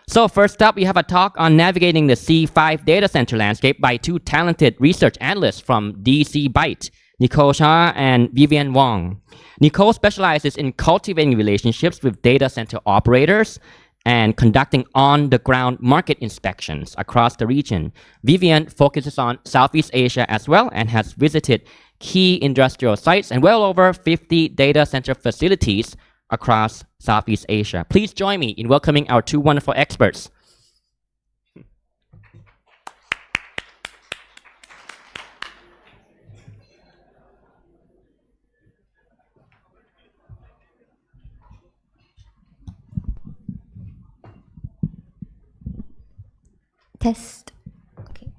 So first up, we have a talk on navigating the C5 data center landscape by two talented research analysts from DC Byte, Nicole Seah and Vivian Wong. Nicole specializes in cultivating relationships with data center operators and conducting on-the-ground market inspections across the region. Vivian focuses on Southeast Asia as well and has visited key industrial sites and well over 50 data center facilities across Southeast Asia. Please join me in welcoming our two wonderful experts. Test. Okay.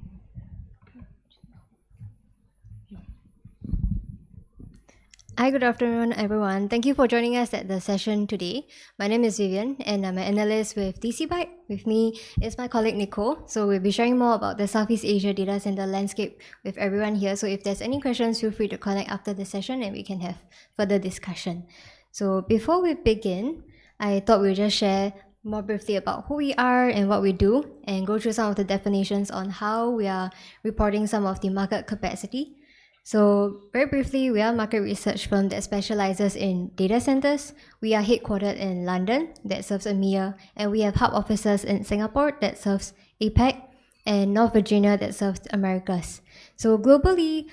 Hi, good afternoon, everyone. Thank you for joining us at the session today. My name is Vivian, and I'm an analyst with DC Byte. With me is my colleague Nicole. So we'll be sharing more about the Southeast Asia data center landscape with everyone here. So if there's any questions, feel free to connect after the session, and we can have further discussion. So before we begin, I thought we'll just share more briefly about who we are and what we do, and go through some of the definitions on how we are reporting some of the market capacity. So very briefly, we are a market research firm that specializes in data centers. We are headquartered in London, that serves EMEA, and we have hub offices in Singapore that serves APAC, and North Virginia that serves Americas. So globally,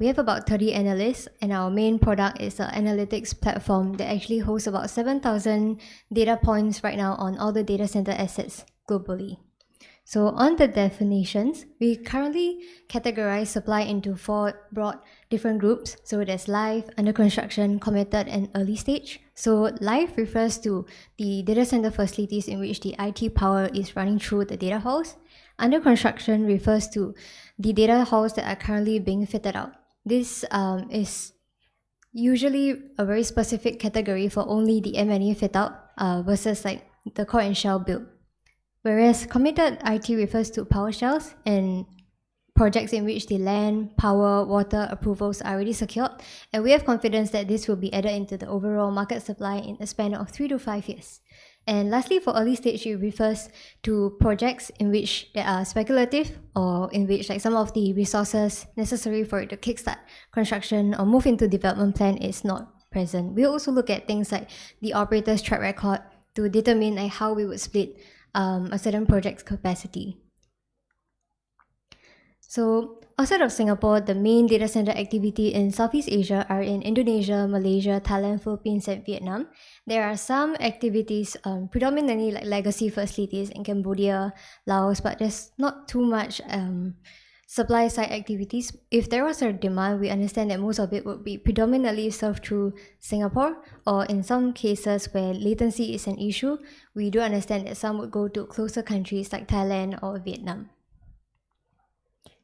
we have about 30 analysts, and our main product is an analytics platform that actually hosts about 7,000 data points right now on all the data center assets globally. So on the definitions, we currently categorize supply into 4 broad different groups. So there's live, under construction, committed, and early stage. So live refers to the data center facilities in which the IT power is running through the data halls. Under construction refers to the data halls that are currently being fitted out. This is usually a very specific category for only the M&E fit out versus like the core and shell build. Whereas committed IT refers to power shells and projects in which the land, power, water approvals are already secured, and we have confidence that this will be added into the overall market supply in a span of 3 to 5 years. And lastly, for early stage, it refers to projects in which they are speculative, or in which like some of the resources necessary for it to kickstart construction or move into development plan is not present. We also look at things like the operator's track record to determine like how we would split a certain project's capacity. So outside of Singapore, the main data center activity in Southeast Asia are in Indonesia, Malaysia, Thailand, Philippines, and Vietnam. There are some activities, predominantly like legacy facilities in Cambodia, Laos, but there's not too much supply side activities. If there was a demand, we understand that most of it would be predominantly served through Singapore, or in some cases where latency is an issue, we do understand that some would go to closer countries like Thailand or Vietnam.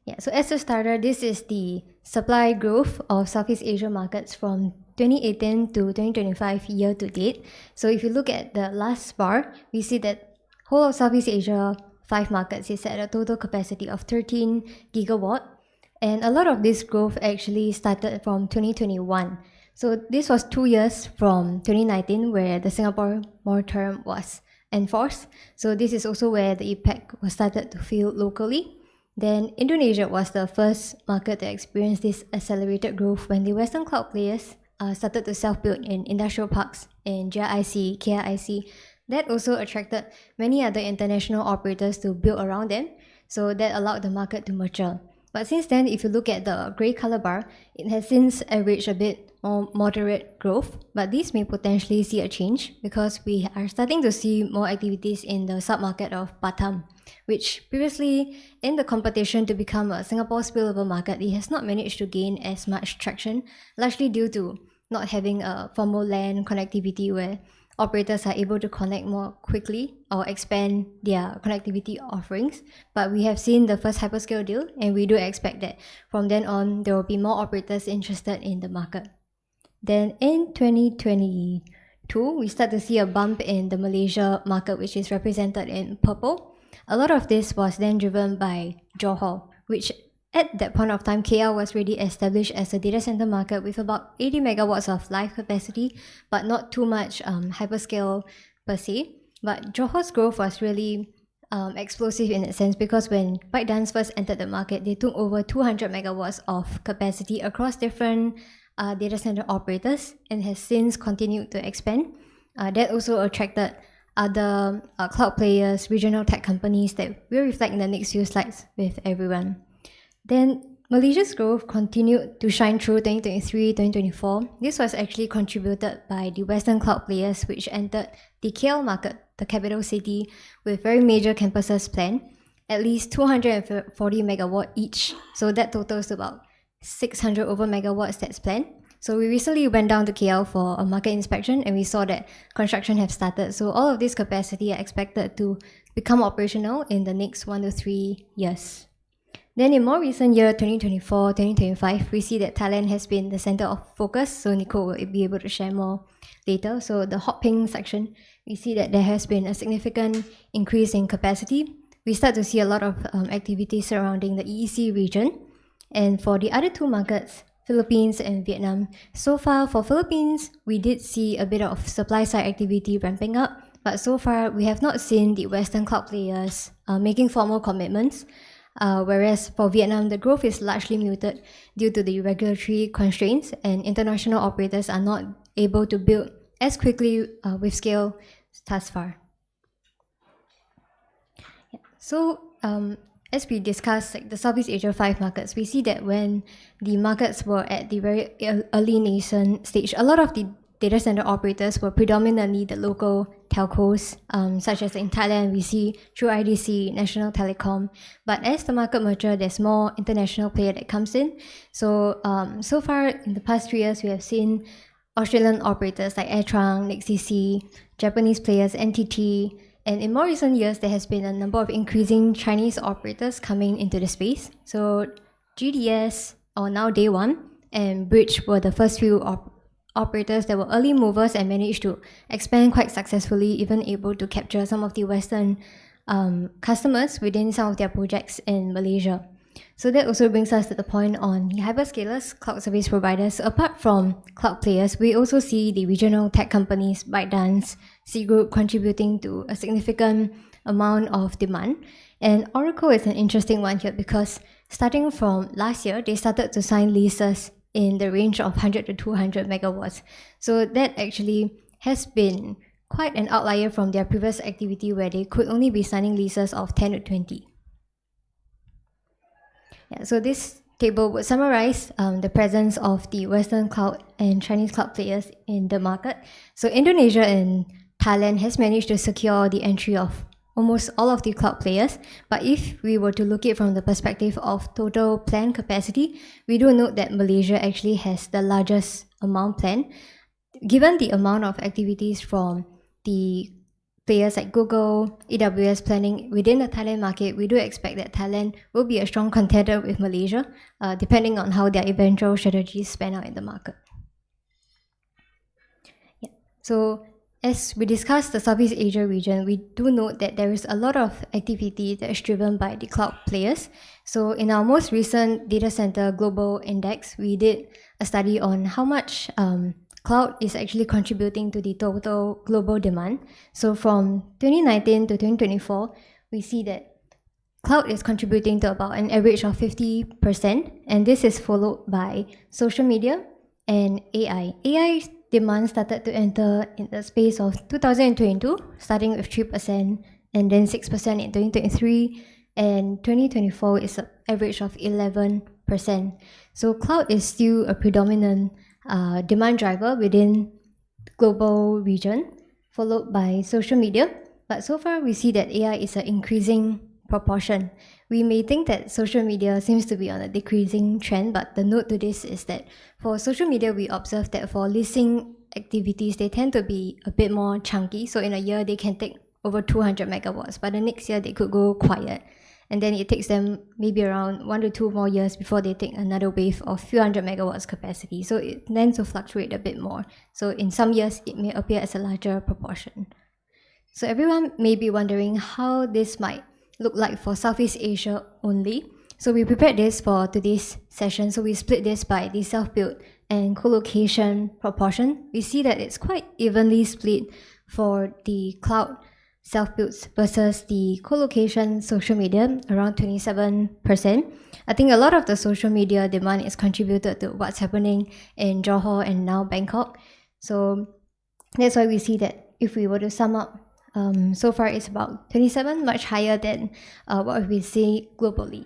Yeah, so as a starter, this is the supply growth of Southeast Asia markets from 2018 to 2025 year to date. So if you look at the last bar, we see that whole of Southeast Asia 5 markets is at a total capacity of 13 gigawatt. And a lot of this growth actually started from 2021. So this was 2 years from 2019 where the Singapore moratorium was enforced. So this is also where the impact was started to feel locally. Then Indonesia was the first market to experience this accelerated growth when the Western cloud players started to self-build in industrial parks in GIC, KIC. That also attracted many other international operators to build around them, so that allowed the market to mature. But since then, if you look at the grey color bar, it has since averaged a bit more moderate growth, but this may potentially see a change because we are starting to see more activities in the sub-market of Batam, which previously in the competition to become a Singapore spillover market, it has not managed to gain as much traction, largely due to not having a formal LAN connectivity where operators are able to connect more quickly or expand their connectivity offerings. But we have seen the first hyperscale deal, and we do expect that from then on, there will be more operators interested in the market. Then in 2022, we start to see a bump in the Malaysia market, which is represented in purple. A lot of this was then driven by Johor, which at that point of time, KL was already established as a data center market with about 80 megawatts of live capacity, but not too much hyperscale per se. But Johor's growth was really explosive in that sense, because when Byte first entered the market, they took over 200 megawatts of capacity across different data center operators and has since continued to expand. That also attracted other cloud players, regional tech companies that will reflect in the next few slides with everyone. Then Malaysia's growth continued to shine through 2023-2024. This was actually contributed by the Western cloud players, which entered the KL market, the capital city, with very major campuses planned, at least 240 megawatt each. So that totals about 600 over megawatts that's planned. So we recently went down to KL for a market inspection, and we saw that construction have started. So all of this capacity are expected to become operational in the next 1 to 3 years. Then in more recent year, 2024-2025, we see that Thailand has been the center of focus. So Nicole will be able to share more later. So the hot pink section, we see that there has been a significant increase in capacity. We start to see a lot of activity surrounding the EEC region. And for the other two markets, Philippines and Vietnam, so far for Philippines, we did see a bit of supply side activity ramping up. But so far, we have not seen the Western cloud players making formal commitments. Whereas for Vietnam, the growth is largely muted due to the regulatory constraints, and international operators are not able to build as quickly with scale thus far. Yeah. So as we discussed, the Southeast Asia 5 markets, we see that when the markets were at the very early nascent stage, a lot of the data center operators were predominantly the local telcos, such as in Thailand, we see True IDC, National Telecom. But as the market matures, there's more international player that comes in. So, so far in the past 3 years, we have seen Australian operators like AirTrunk, NextCC, Japanese players, NTT, and in more recent years, there has been a number of increasing Chinese operators coming into the space. So GDS, or now Day One, and Bridge were the first few operators that were early movers and managed to expand quite successfully, even able to capture some of the Western customers within some of their projects in Malaysia. So that also brings us to the point on the hyperscalers, cloud service providers. Apart from cloud players, we also see the regional tech companies, ByteDance, C Group contributing to a significant amount of demand. And Oracle is an interesting one here because starting from last year, they started to sign leases in the range of 100 to 200 megawatts. So that actually has been quite an outlier from their previous activity where they could only be signing leases of 10 to 20. Yeah, so this table would summarize the presence of the Western cloud and Chinese cloud players in the market. So Indonesia and Thailand has managed to secure the entry of almost all of the cloud players. But if we were to look at it from the perspective of total planned capacity, we do note that Malaysia actually has the largest amount planned. Given the amount of activities from the players like Google, AWS planning within the Thailand market, we do expect that Thailand will be a strong contender with Malaysia, depending on how their eventual strategies pan out in the market. Yeah. So as we discussed the Southeast Asia region, we do note that there is a lot of activity that is driven by the cloud players. So in our most recent data center global index, we did a study on how much cloud is actually contributing to the total global demand. So from 2019 to 2024, we see that cloud is contributing to about an average of 50%, and this is followed by social media and AI. AI demand started to enter in the space of 2022, starting with 3% and then 6% in 2023, and 2024 is an average of 11%. So cloud is still a predominant demand driver within global region, followed by social media. But so far, we see that AI is an increasing proportion. We may think that social media seems to be on a decreasing trend, but the note to this is that for social media, we observe that for leasing activities, they tend to be a bit more chunky. So in a year, they can take over 200 megawatts, but the next year, they could go quiet. And then it takes them maybe around 1 to 2 more years before they take another wave of few hundred megawatts capacity. So it tends to fluctuate a bit more. So in some years, it may appear as a larger proportion. So everyone may be wondering how this might look like for Southeast Asia only. So we prepared this for today's session. So we split this by the self-built and co-location proportion. We see that it's quite evenly split for the cloud self-builds versus the co-location social media, around 27%. I think a lot of the social media demand is contributed to what's happening in Johor and now Bangkok. So that's why we see that if we were to sum up, so far it's about 27, much higher than what we see globally.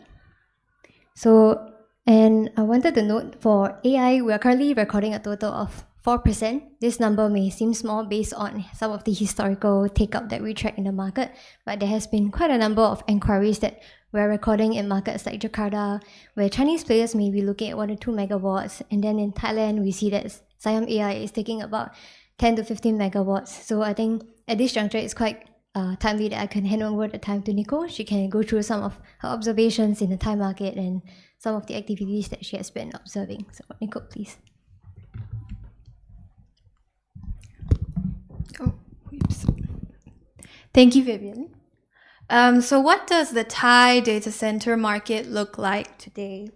So, and I wanted to note for AI, we are currently recording a total of 4%. This number may seem small based on some of the historical take-up that we track in the market, but there has been quite a number of inquiries that we're recording in markets like Jakarta, where Chinese players may be looking at 1 to 2 megawatts, and then in Thailand, we see that Siam AI is taking about 10 to 15 megawatts. So I think at this juncture, it's quite timely that I can hand over the time to Nicole. She can go through some of her observations in the Thai market and some of the activities that she has been observing. So Nicole, please. Oh, oops. Thank you, Vivian. So what does the Thai data center market look like today?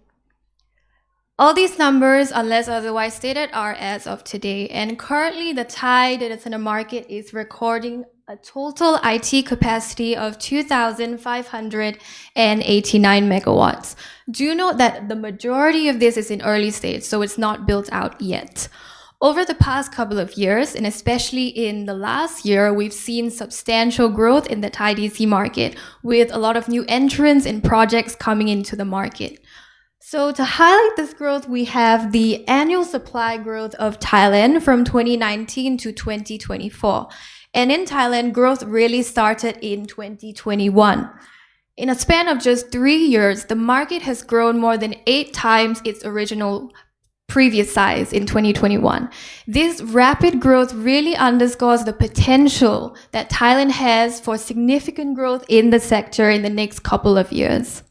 All these numbers, unless otherwise stated, are as of today. And currently, the Thai data center market is recording a total IT capacity of 2,589 megawatts. Do note that the majority of this is in early stage, so it's not built out yet. Over the past couple of years, and especially in the last year, we've seen substantial growth in the Thai DC market, with a lot of new entrants and projects coming into the market. So to highlight this growth, we have the annual supply growth of Thailand from 2019 to 2024. And in Thailand, growth really started in 2021. In a span of just 3 years, the market has grown more than 8 times its original previous size in 2021. This rapid growth really underscores the potential that Thailand has for significant growth in the sector in the next couple of years.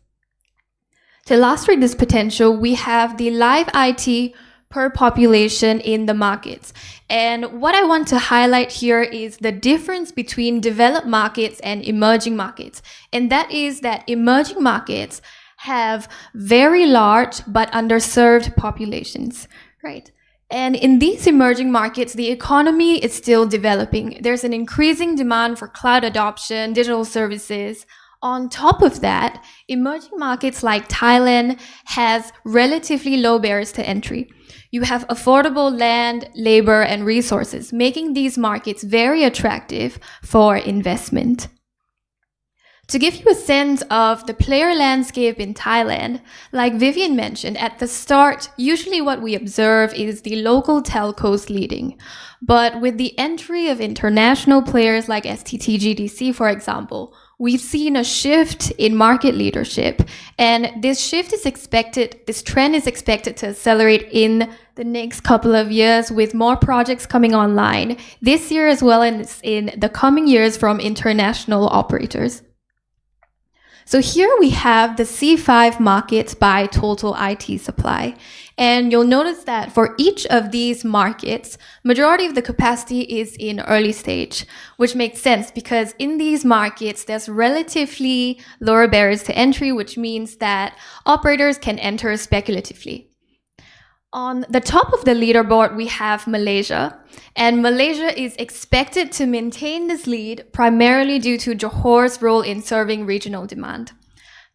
To illustrate this potential, we have the live IT per population in the markets. And what I want to highlight here is the difference between developed markets and emerging markets. And that is that emerging markets have very large but underserved populations, right? And in these emerging markets, the economy is still developing. There's an increasing demand for cloud adoption, digital services. On top of that, emerging markets like Thailand has relatively low barriers to entry. You have affordable land, labor, and resources, making these markets very attractive for investment. To give you a sense of the player landscape in Thailand, like Vivian mentioned, at the start, usually what we observe is the local telcos leading. But with the entry of international players like STT-GDC, for example, we've seen a shift in market leadership. And this trend is expected to accelerate in the next couple of years with more projects coming online this year as well as in the coming years from international operators. So here we have the C5 markets by total IT supply. And you'll notice that for each of these markets, majority of the capacity is in early stage, which makes sense because in these markets, there's relatively lower barriers to entry, which means that operators can enter speculatively. On the top of the leaderboard, we have Malaysia, and Malaysia is expected to maintain this lead primarily due to Johor's role in serving regional demand.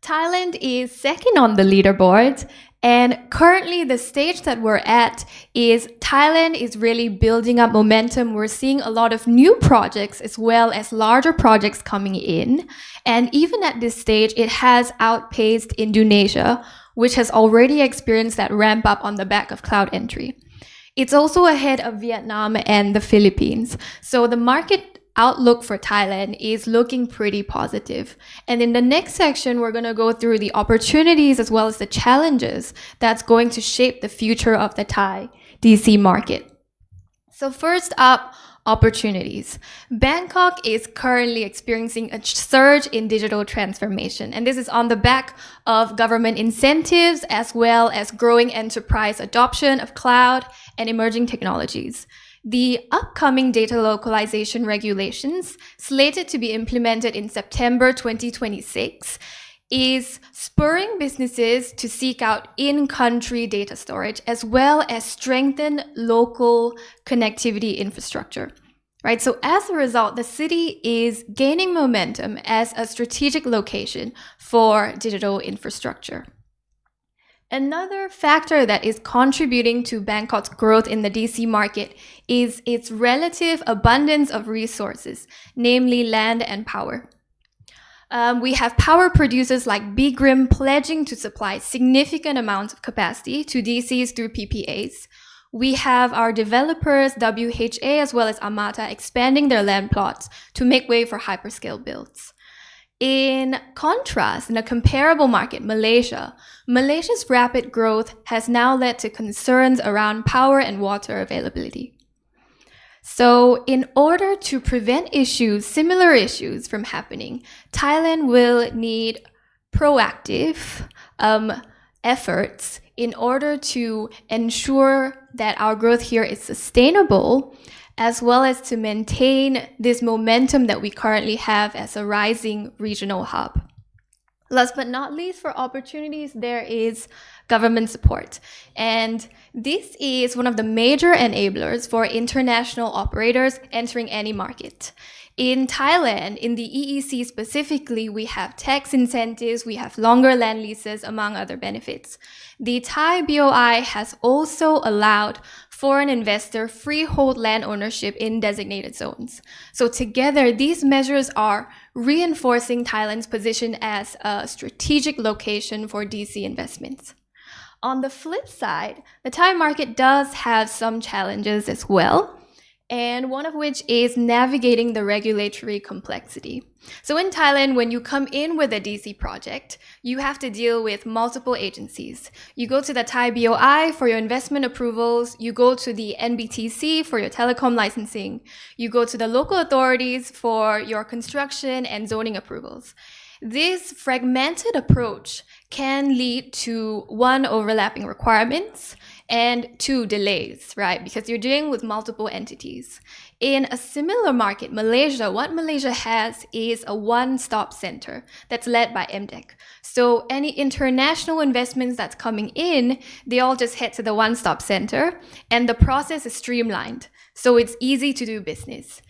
Thailand is second on the leaderboard, and currently the stage that we're at is Thailand is really building up momentum. We're seeing a lot of new projects as well as larger projects coming in, and even at this stage, it has outpaced Indonesia, which has already experienced that ramp up on the back of cloud entry. It's also ahead of Vietnam and the Philippines. So the market outlook for Thailand is looking pretty positive. And in the next section, we're going to go through the opportunities as well as the challenges that's going to shape the future of the Thai DC market. So first up, opportunities. Bangkok is currently experiencing a surge in digital transformation, and this is on the back of government incentives as well as growing enterprise adoption of cloud and emerging technologies. The upcoming data localization regulations, slated to be implemented in September 2026, is spurring businesses to seek out in-country data storage as well as strengthen local connectivity infrastructure. right? So as a result, the city is gaining momentum as a strategic location for digital infrastructure. Another factor that is contributing to Bangkok's growth in the DC market is its relative abundance of resources, namely land and power. We have power producers like Bgrim pledging to supply significant amounts of capacity to DCs through PPAs. We have our developers, WHA as well as Amata, expanding their land plots to make way for hyperscale builds. In contrast, in a comparable market, Malaysia's rapid growth has now led to concerns around power and water availability. So in order to prevent similar issues from happening, Thailand will need proactive efforts in order to ensure that our growth here is sustainable, as well as to maintain this momentum that we currently have as a rising regional hub. Last but not least, for opportunities, there is government support. And this is one of the major enablers for international operators entering any market. In Thailand, in the EEC specifically, we have tax incentives, we have longer land leases, among other benefits. The Thai BOI has also allowed foreign investor freehold land ownership in designated zones. So together, these measures are reinforcing Thailand's position as a strategic location for DC investments. On the flip side, the Thai market does have some challenges as well, and one of which is navigating the regulatory complexity. So in Thailand, when you come in with a DC project, you have to deal with multiple agencies. You go to the Thai BOI for your investment approvals, you go to the NBTC for your telecom licensing, you go to the local authorities for your construction and zoning approvals. This fragmented approach can lead to one, overlapping requirements, and two, delays, right? Because you're dealing with multiple entities. In a similar market, Malaysia, what Malaysia has is a one-stop center that's led by MDEC. So any international investments that's coming in, they all just head to the one-stop center, and the process is streamlined. So it's easy to do business.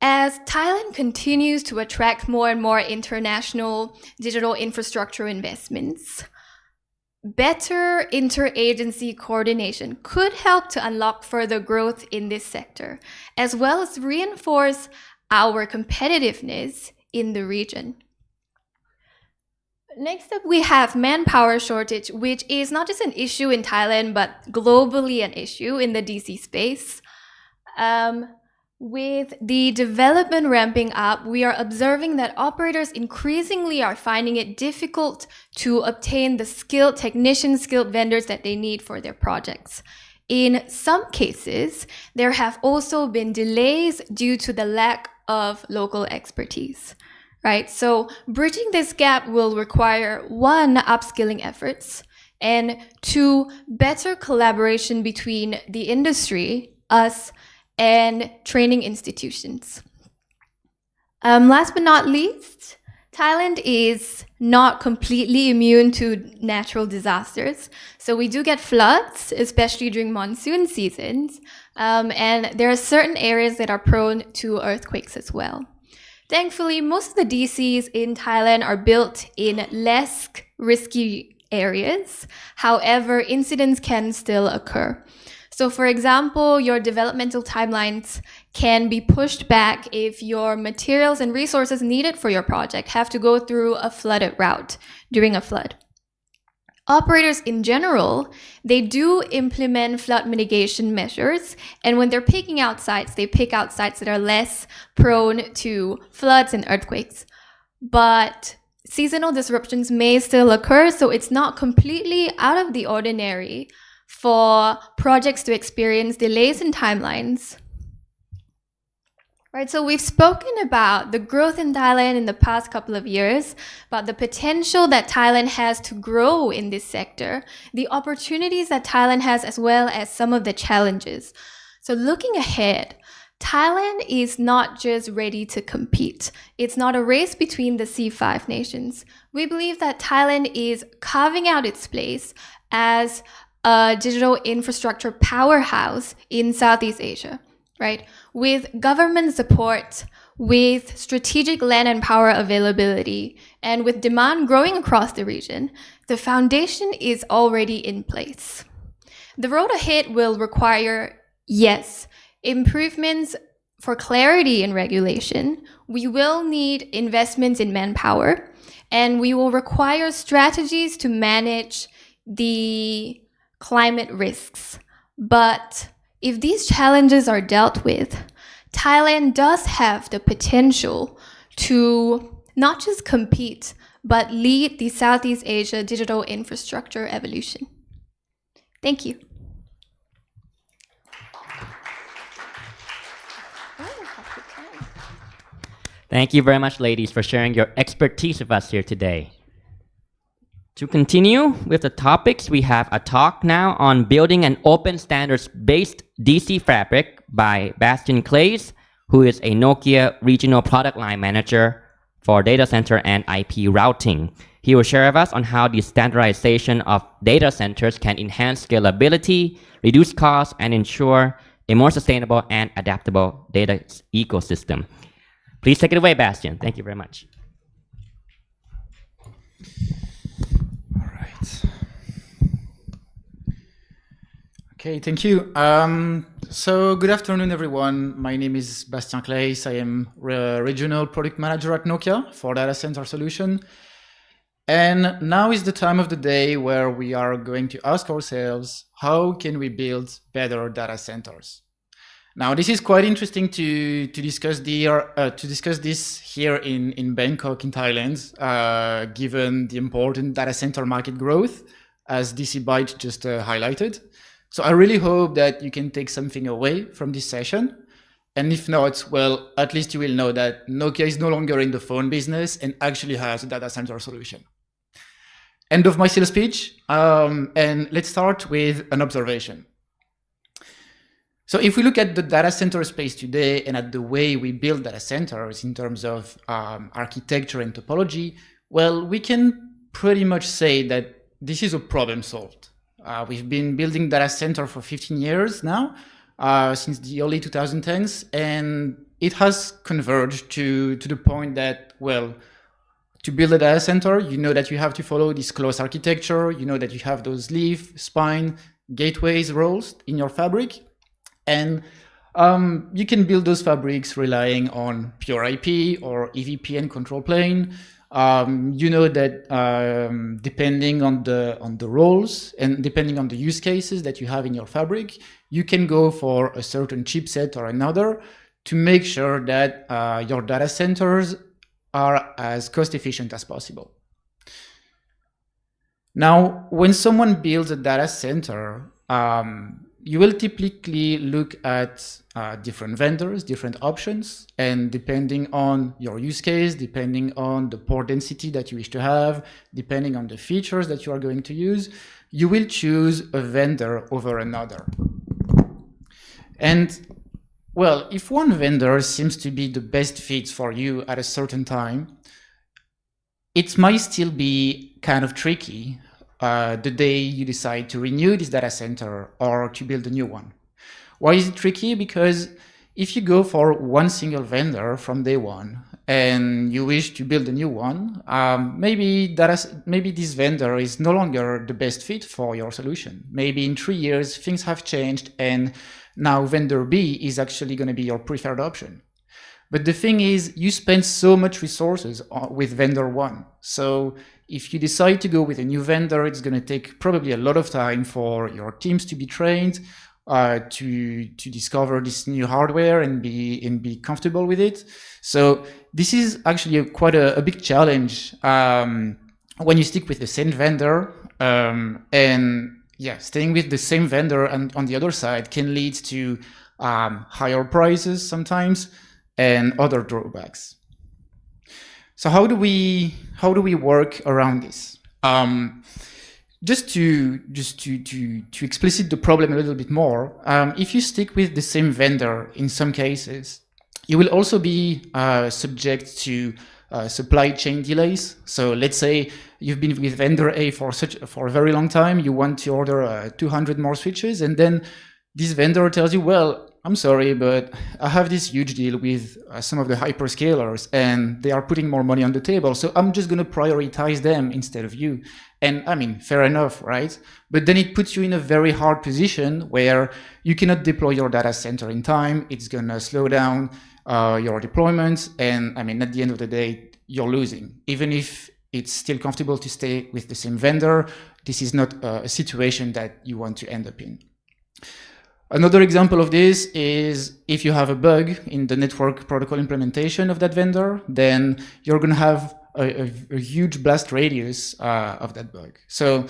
As Thailand continues to attract more and more international digital infrastructure investments, better interagency coordination could help to unlock further growth in this sector, as well as reinforce our competitiveness in the region. Next up, we have manpower shortage, which is not just an issue in Thailand, but globally an issue in the DC space. With the development ramping up, we are observing that operators increasingly are finding it difficult to obtain the skilled technicians, skilled vendors that they need for their projects. In some cases, there have also been delays due to the lack of local expertise, right? So bridging this gap will require one, upskilling efforts, and two, better collaboration between the industry, us, and training institutions. Last but not least, Thailand is not completely immune to natural disasters. So we do get floods, especially during monsoon seasons. And there are certain areas that are prone to earthquakes as well. Thankfully, most of the DCs in Thailand are built in less risky areas. However, incidents can still occur. So for example, your developmental timelines can be pushed back if your materials and resources needed for your project have to go through a flooded route during a flood. Operators in general, they do implement flood mitigation measures, and when they're picking out sites, they pick out sites that are less prone to floods and earthquakes. But seasonal disruptions may still occur, so it's not completely out of the ordinary for projects to experience delays in timelines. Right, so we've spoken about the growth in Thailand in the past couple of years, about the potential that Thailand has to grow in this sector, the opportunities that Thailand has, as well as some of the challenges. So looking ahead, Thailand is not just ready to compete. It's not a race between the C5 nations. We believe that Thailand is carving out its place as a digital infrastructure powerhouse in Southeast Asia, right? With government support, with strategic land and power availability, and with demand growing across the region, the foundation is already in place. The road ahead will require, yes, improvements for clarity in regulation. We will need investments in manpower, and we will require strategies to manage the climate risks. But if these challenges are dealt with, Thailand does have the potential to not just compete, but lead the Southeast Asia digital infrastructure evolution. Thank you. Thank you very much, ladies, for sharing your expertise with us here today. To continue with the topics, we have a talk now on building an open standards-based DC fabric by Bastien Claeys, who is a Nokia regional product line manager for data center and IP routing. He will share with us on how the standardization of data centers can enhance scalability, reduce costs, and ensure a more sustainable and adaptable data ecosystem. Please take it away, Bastien. Thank you very much. All right. Okay, thank you. So good afternoon, everyone. My name is Bastien Claeys. I am regional product manager at Nokia for data center solution. And now is the time of the day where we are going to ask ourselves, how can we build better data centers? Now, this is quite interesting to discuss this here in Bangkok, in Thailand, given the important data center market growth, as DC Byte just highlighted. So I really hope that you can take something away from this session. And if not, well, at least you will know that Nokia is no longer in the phone business and actually has a data center solution. End of my sales speech. And let's start with an observation. So if we look at the data center space today and at the way we build data centers in terms of architecture and topology, well, we can pretty much say that this is a problem solved. We've been building data center for 15 years now, since the early 2010s, and it has converged to the point that, well, to build a data center, you know that you have to follow this close architecture, you know that you have those leaf, spine, gateways, roles in your fabric. And you can build those fabrics relying on pure IP or EVPN control plane. You know that depending on the roles and depending on the use cases that you have in your fabric, you can go for a certain chipset or another to make sure that your data centers are as cost efficient as possible. Now, when someone builds a data center, you will typically look at different vendors, different options, and depending on your use case, depending on the port density that you wish to have, depending on the features that you are going to use, you will choose a vendor over another. And well, if one vendor seems to be the best fit for you at a certain time, it might still be kind of tricky the day you decide to renew this data center or to build a new one. Why is it tricky? Because if you go for one single vendor from day one and you wish to build a new one, maybe this vendor is no longer the best fit for your solution. Maybe in 3 years, things have changed and now vendor B is actually going to be your preferred option. But the thing is, you spend so much resources with vendor one. So if you decide to go with a new vendor, it's going to take probably a lot of time for your teams to be trained, to discover this new hardware and be comfortable with it. So this is actually quite a big challenge when you stick with the same vendor. And yeah, staying with the same vendor and on the other side can lead to higher prices sometimes and other drawbacks. So how do we work around this? Just to explicit the problem a little bit more, if you stick with the same vendor in some cases, you will also be subject to supply chain delays. So let's say you've been with vendor A for a very long time, you want to order 200 more switches, and then this vendor tells you, well, I'm sorry, but I have this huge deal with some of the hyperscalers and they are putting more money on the table. So I'm just going to prioritize them instead of you. And I mean, fair enough, right? But then it puts you in a very hard position where you cannot deploy your data center in time. It's going to slow down your deployments. And I mean, at the end of the day, you're losing. Even if it's still comfortable to stay with the same vendor, this is not a situation that you want to end up in. Another example of this is if you have a bug in the network protocol implementation of that vendor, then you're going to have a huge blast radius of that bug. So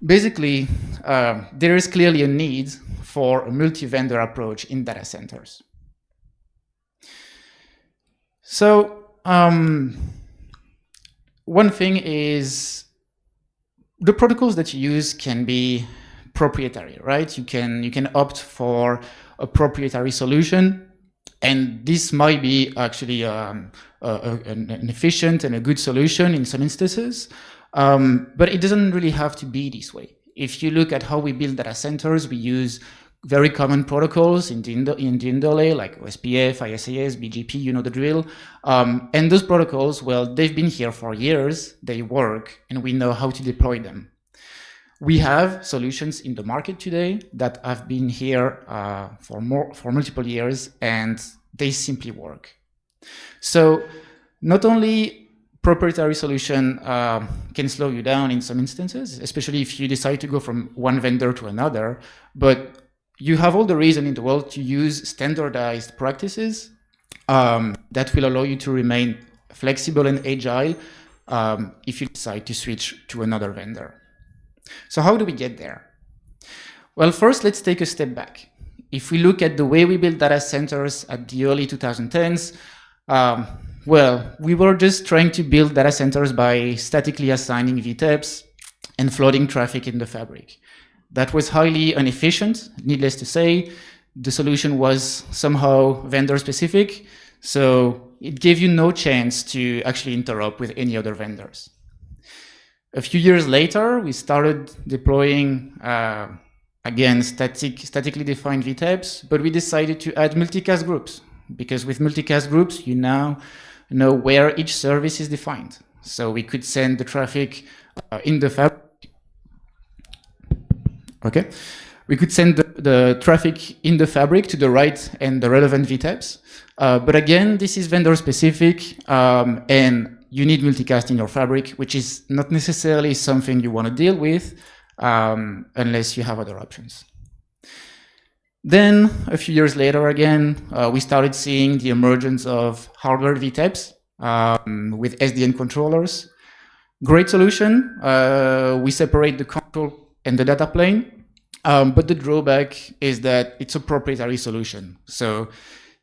basically, there is clearly a need for a multi-vendor approach in data centers. So one thing is the protocols that you use can be proprietary, right? You can opt for a proprietary solution, and this might be actually an efficient and a good solution in some instances, but it doesn't really have to be this way. If you look at how we build data centers, we use very common protocols in the underlay, like OSPF, ISAS, BGP, you know the drill. And those protocols, well, they've been here for years, they work, and we know how to deploy them. We have solutions in the market today that have been here for multiple years, and they simply work. So not only proprietary solution can slow you down in some instances, especially if you decide to go from one vendor to another, but you have all the reason in the world to use standardized practices that will allow you to remain flexible and agile if you decide to switch to another vendor. So how do we get there? Well, first, let's take a step back. If we look at the way we built data centers at the early 2010s, well, we were just trying to build data centers by statically assigning VTEPs and flooding traffic in the fabric. That was highly inefficient, needless to say. The solution was somehow vendor-specific, so it gave you no chance to actually interop with any other vendors. A few years later, we started deploying, again, statically defined VTEPs, but we decided to add multicast groups, because with multicast groups, you now know where each service is defined. So we could send the traffic in the fabric. Okay. We could send the traffic in the fabric to the right and the relevant VTEPs. But again, this is vendor specific, and you need multicast in your fabric, which is not necessarily something you want to deal with unless you have other options. Then a few years later, again, we started seeing the emergence of hardware VTEPs with SDN controllers. Great solution. We separate the control and the data plane, but the drawback is that it's a proprietary solution. So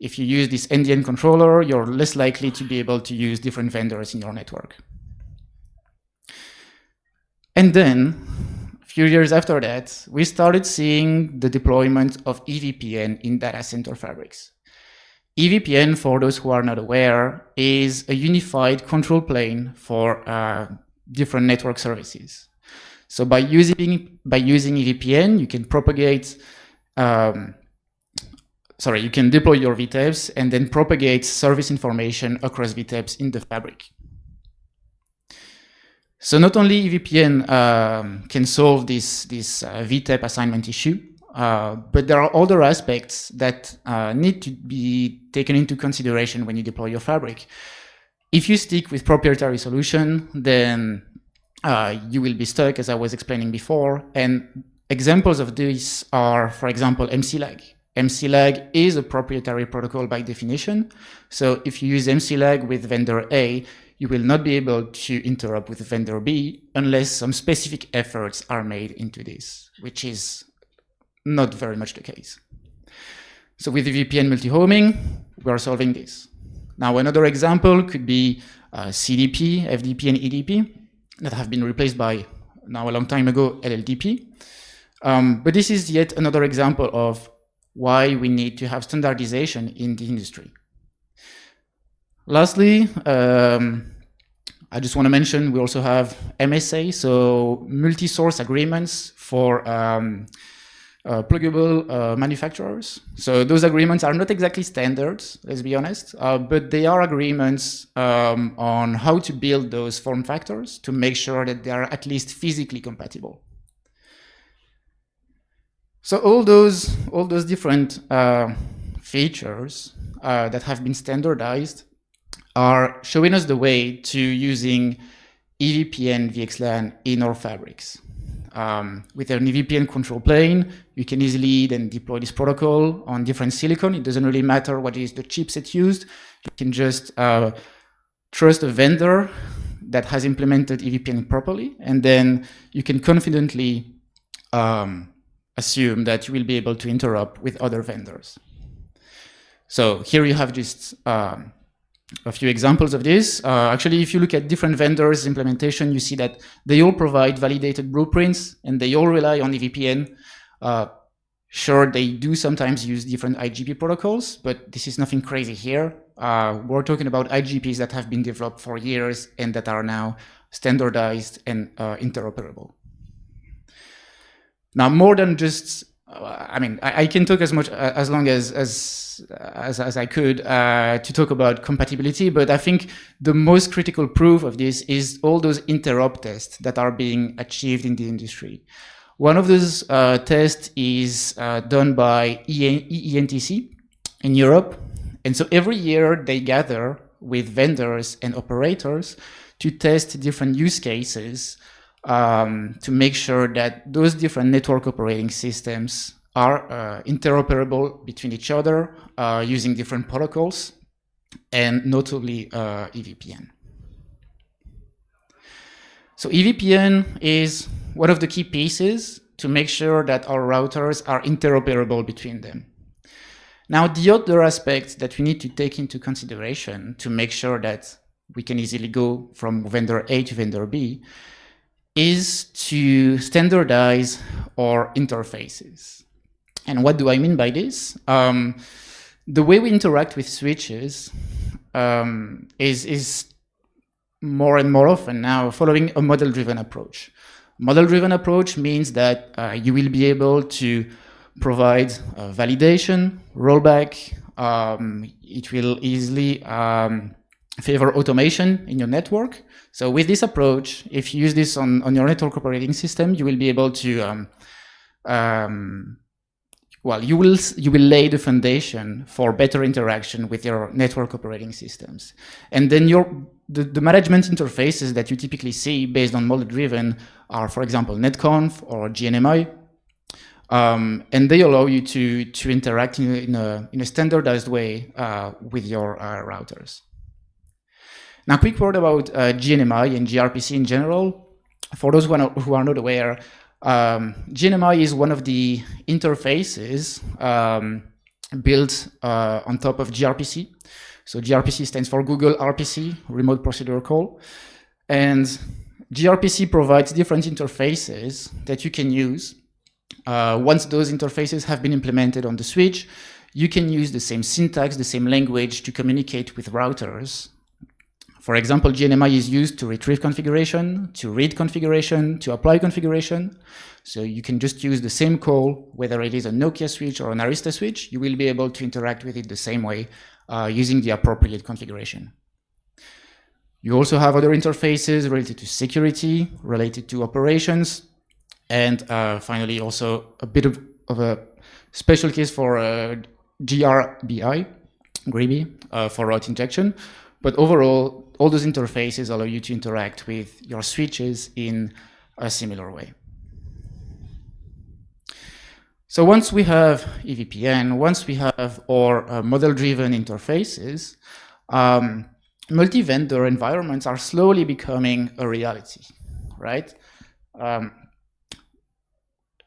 if you use this NDN controller, you're less likely to be able to use different vendors in your network. And then, a few years after that, we started seeing the deployment of EVPN in data center fabrics. EVPN, for those who are not aware, is a unified control plane for different network services. So by using EVPN, you can you can deploy your VTEPs and then propagate service information across VTEPs in the fabric. So not only EVPN can solve this VTEP assignment issue, but there are other aspects that need to be taken into consideration when you deploy your fabric. If you stick with proprietary solution, then you will be stuck, as I was explaining before. And examples of this are, for example, MCLAG. MCLAG is a proprietary protocol by definition. So if you use MCLAG with vendor A, you will not be able to interrupt with vendor B unless some specific efforts are made into this, which is not very much the case. So with the VPN multi-homing, we are solving this. Now, another example could be CDP, FDP, and EDP that have been replaced by, now a long time ago, LLDP. But this is yet another example of why we need to have standardization in the industry. Lastly, I just want to mention we also have MSA, so multi-source agreements for pluggable manufacturers. So those agreements are not exactly standards, let's be honest, but they are agreements on how to build those form factors to make sure that they are at least physically compatible. So all those different features that have been standardized are showing us the way to using EVPN VXLAN in our fabrics. With an EVPN control plane, you can easily then deploy this protocol on different silicon. It doesn't really matter what is the chipset used. You can just trust a vendor that has implemented EVPN properly, and then you can confidently assume that you will be able to interop with other vendors. So here you have just a few examples of this. Actually, if you look at different vendors' implementation, you see that they all provide validated blueprints and they all rely on EVPN. Sure, they do sometimes use different IGP protocols, but this is nothing crazy here. We're talking about IGPs that have been developed for years and that are now standardized and interoperable. Now, more than just, I can talk as long as I could to talk about compatibility, but I think the most critical proof of this is all those interop tests that are being achieved in the industry. One of those tests is done by EENTC in Europe. And so every year they gather with vendors and operators to test different use cases to make sure that those different network operating systems are interoperable between each other using different protocols, and notably EVPN. So EVPN is one of the key pieces to make sure that our routers are interoperable between them. Now, the other aspect that we need to take into consideration to make sure that we can easily go from vendor A to vendor B is to standardize our interfaces. And what do I mean by this? The way we interact with switches is more and more often now following a model-driven approach. Model-driven approach means that you will be able to provide validation, rollback. It will easily favor automation in your network. So with this approach, if you use this on your network operating system, you will be able to you will lay the foundation for better interaction with your network operating systems. And then the management interfaces that you typically see based on model-driven are, for example, netconf or GNMI. And they allow you to interact in a standardized way with your routers. Now, quick word about GNMI and gRPC in general. For those who are not aware, GNMI is one of the interfaces built on top of gRPC. So gRPC stands for Google RPC, Remote Procedure Call. And gRPC provides different interfaces that you can use. Once those interfaces have been implemented on the switch, you can use the same syntax, the same language to communicate with routers. For example, GNMI is used to retrieve configuration, to read configuration, to apply configuration. So you can just use the same call, whether it is a Nokia switch or an Arista switch, you will be able to interact with it the same way using the appropriate configuration. You also have other interfaces related to security, related to operations, and finally also a bit of a special case for GRBI for route injection. But overall, all those interfaces allow you to interact with your switches in a similar way. So once we have EVPN, once we have our model-driven interfaces, multi-vendor environments are slowly becoming a reality, right?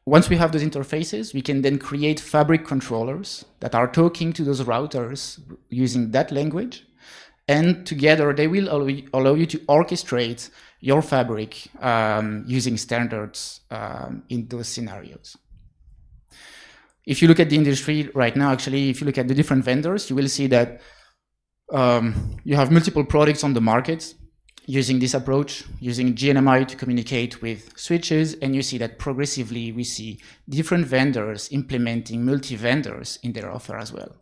Once we have those interfaces, we can then create fabric controllers that are talking to those routers using that language. And together, they will allow you to orchestrate your fabric using standards in those scenarios. If you look at the industry right now, actually, if you look at the different vendors, you will see that you have multiple products on the market. using this approach, using GNMI to communicate with switches, and you see that progressively we see different vendors implementing multi-vendors in their offer as well.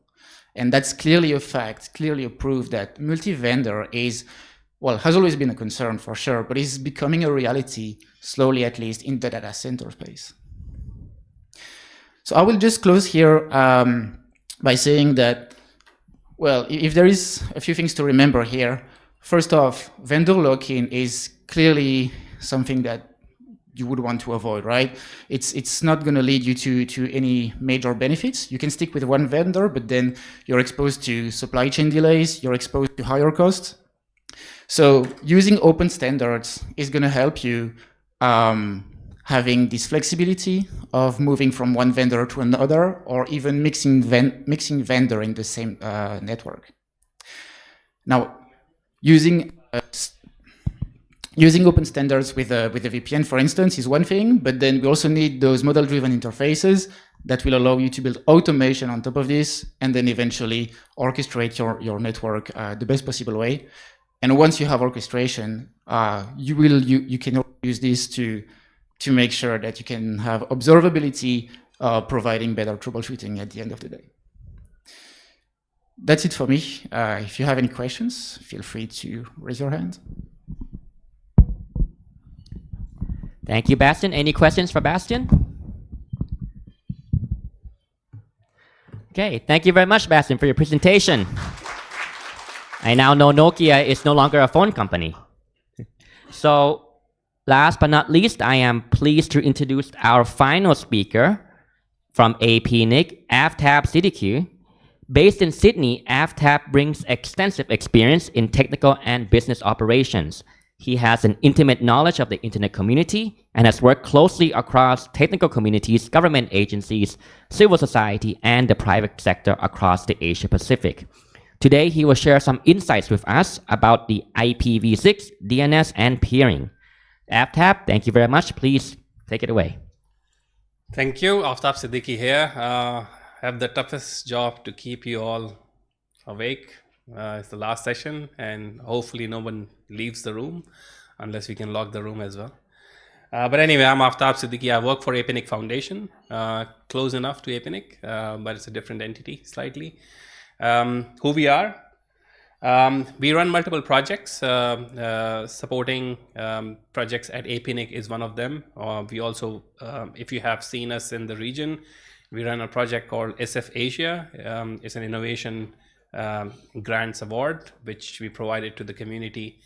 And that's clearly a fact, clearly a proof that multi-vendor is, well, has always been a concern for sure, but is becoming a reality, slowly at least, in the data center space. So I will just close here by saying that, well, if there is a few things to remember here, first off, vendor lock-in is clearly something that you would want to avoid, right? It's not going to lead you to any major benefits. You can stick with one vendor, but then you're exposed to supply chain delays, you're exposed to higher costs. So using open standards is going to help you having this flexibility of moving from one vendor to another, or even mixing vendor in the same network. Now, using open standards with a VPN, for instance, is one thing, but then we also need those model-driven interfaces that will allow you to build automation on top of this, and then eventually orchestrate your network the best possible way. And once you have orchestration, you can use this to make sure that you can have observability, providing better troubleshooting at the end of the day. That's it for me. If you have any questions, feel free to raise your hand. Thank you, Bastien. Any questions for Bastien? Okay, thank you very much, Bastien, for your presentation. I now know Nokia is no longer a phone company. So, last but not least, I am pleased to introduce our final speaker from APNIC, Aftab Siddiqui. Based in Sydney, Aftab brings extensive experience in technical and business operations. He has an intimate knowledge of the internet community and has worked closely across technical communities, government agencies, civil society, and the private sector across the Asia Pacific. Today, he will share some insights with us about the IPv6, DNS, and peering. Aftab, thank you very much. Please take it away. Thank you. Aftab Siddiqui here. Have the toughest job to keep you all awake. It's the last session, and hopefully no one leaves the room unless we can lock the room as well. But anyway, I'm Aftab Siddiqui. I work for APNIC Foundation, close enough to APNIC, but it's a different entity slightly. Who we are? We run multiple projects. Supporting projects at APNIC is one of them. We also, if you have seen us in the region, we run a project called SF Asia. It's an innovation grants award, which we provided to the community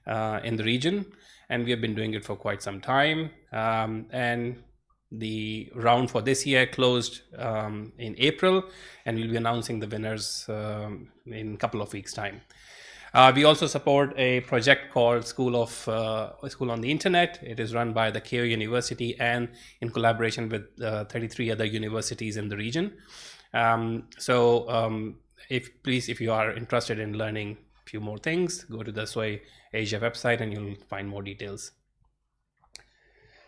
in the region. And we have been doing it for quite some time. And the round for this year closed in April, and we'll be announcing the winners in a couple of weeks' time. We also support a project called School on the Internet. It is run by the Keio University and in collaboration with 33 other universities in the region. If you are interested in learning a few more things, go to the SOI Asia website and you'll find more details.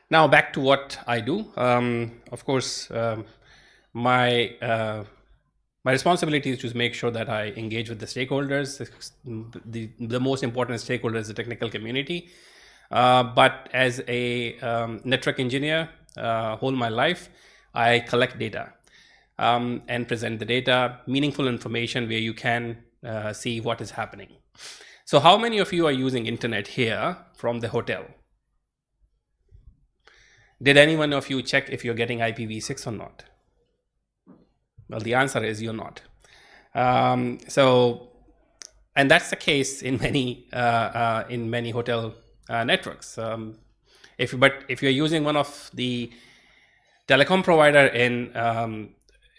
Now back to what I do. Of course, my responsibility is to make sure that I engage with the stakeholders. The most important stakeholder is the technical community. But as a network engineer, whole my life, I collect data and present the data, meaningful information where you can see what is happening. So how many of you are using internet here from the hotel? Did anyone of you check if you're getting IPv6 or not? Well, the answer is you're not. And that's the case in many hotel networks. If you're using one of the telecom provider in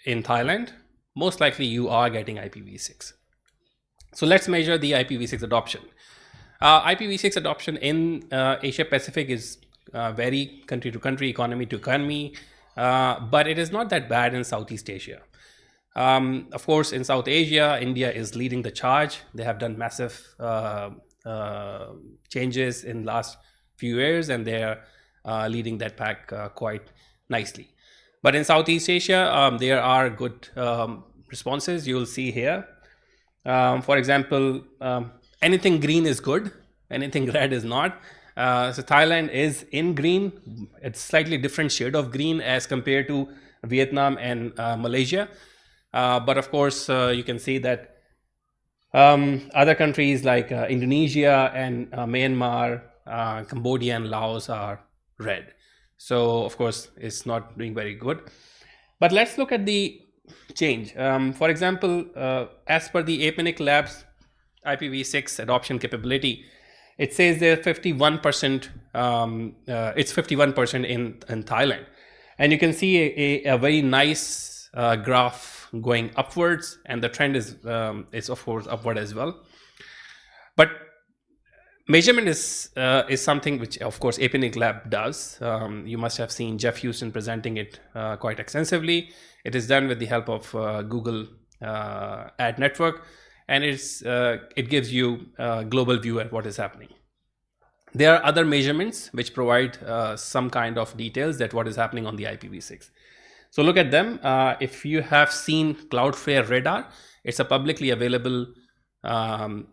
Thailand, most likely you are getting IPv6. So let's measure the IPv6 adoption. IPv6 adoption in Asia Pacific is vary country to country, economy to economy, but it is not that bad in Southeast Asia. Of course, in South Asia, India is leading the charge. They have done massive changes in the last few years, and they are leading that pack quite nicely. But in Southeast Asia, there are good responses. You will see here. For example, anything green is good. Anything red is not. So Thailand is in green. It's slightly different shade of green as compared to Vietnam and Malaysia. But of course, you can see that other countries like Indonesia and Myanmar, Cambodia and Laos are red. So of course, it's not doing very good. But let's look at the change. For example, as per the APNIC Labs IPv6 adoption capability, it says there 51%. It's 51% in Thailand, and you can see a very nice graph going upwards, and the trend is of course upward as well. But measurement is something which of course APNIC Lab does. You must have seen Jeff Houston presenting it quite extensively. It is done with the help of Google Ad Network, and it gives you a global view at what is happening. There are other measurements which provide some kind of details that what is happening on the IPv6. So look at them. If you have seen Cloudflare Radar, it's a publicly available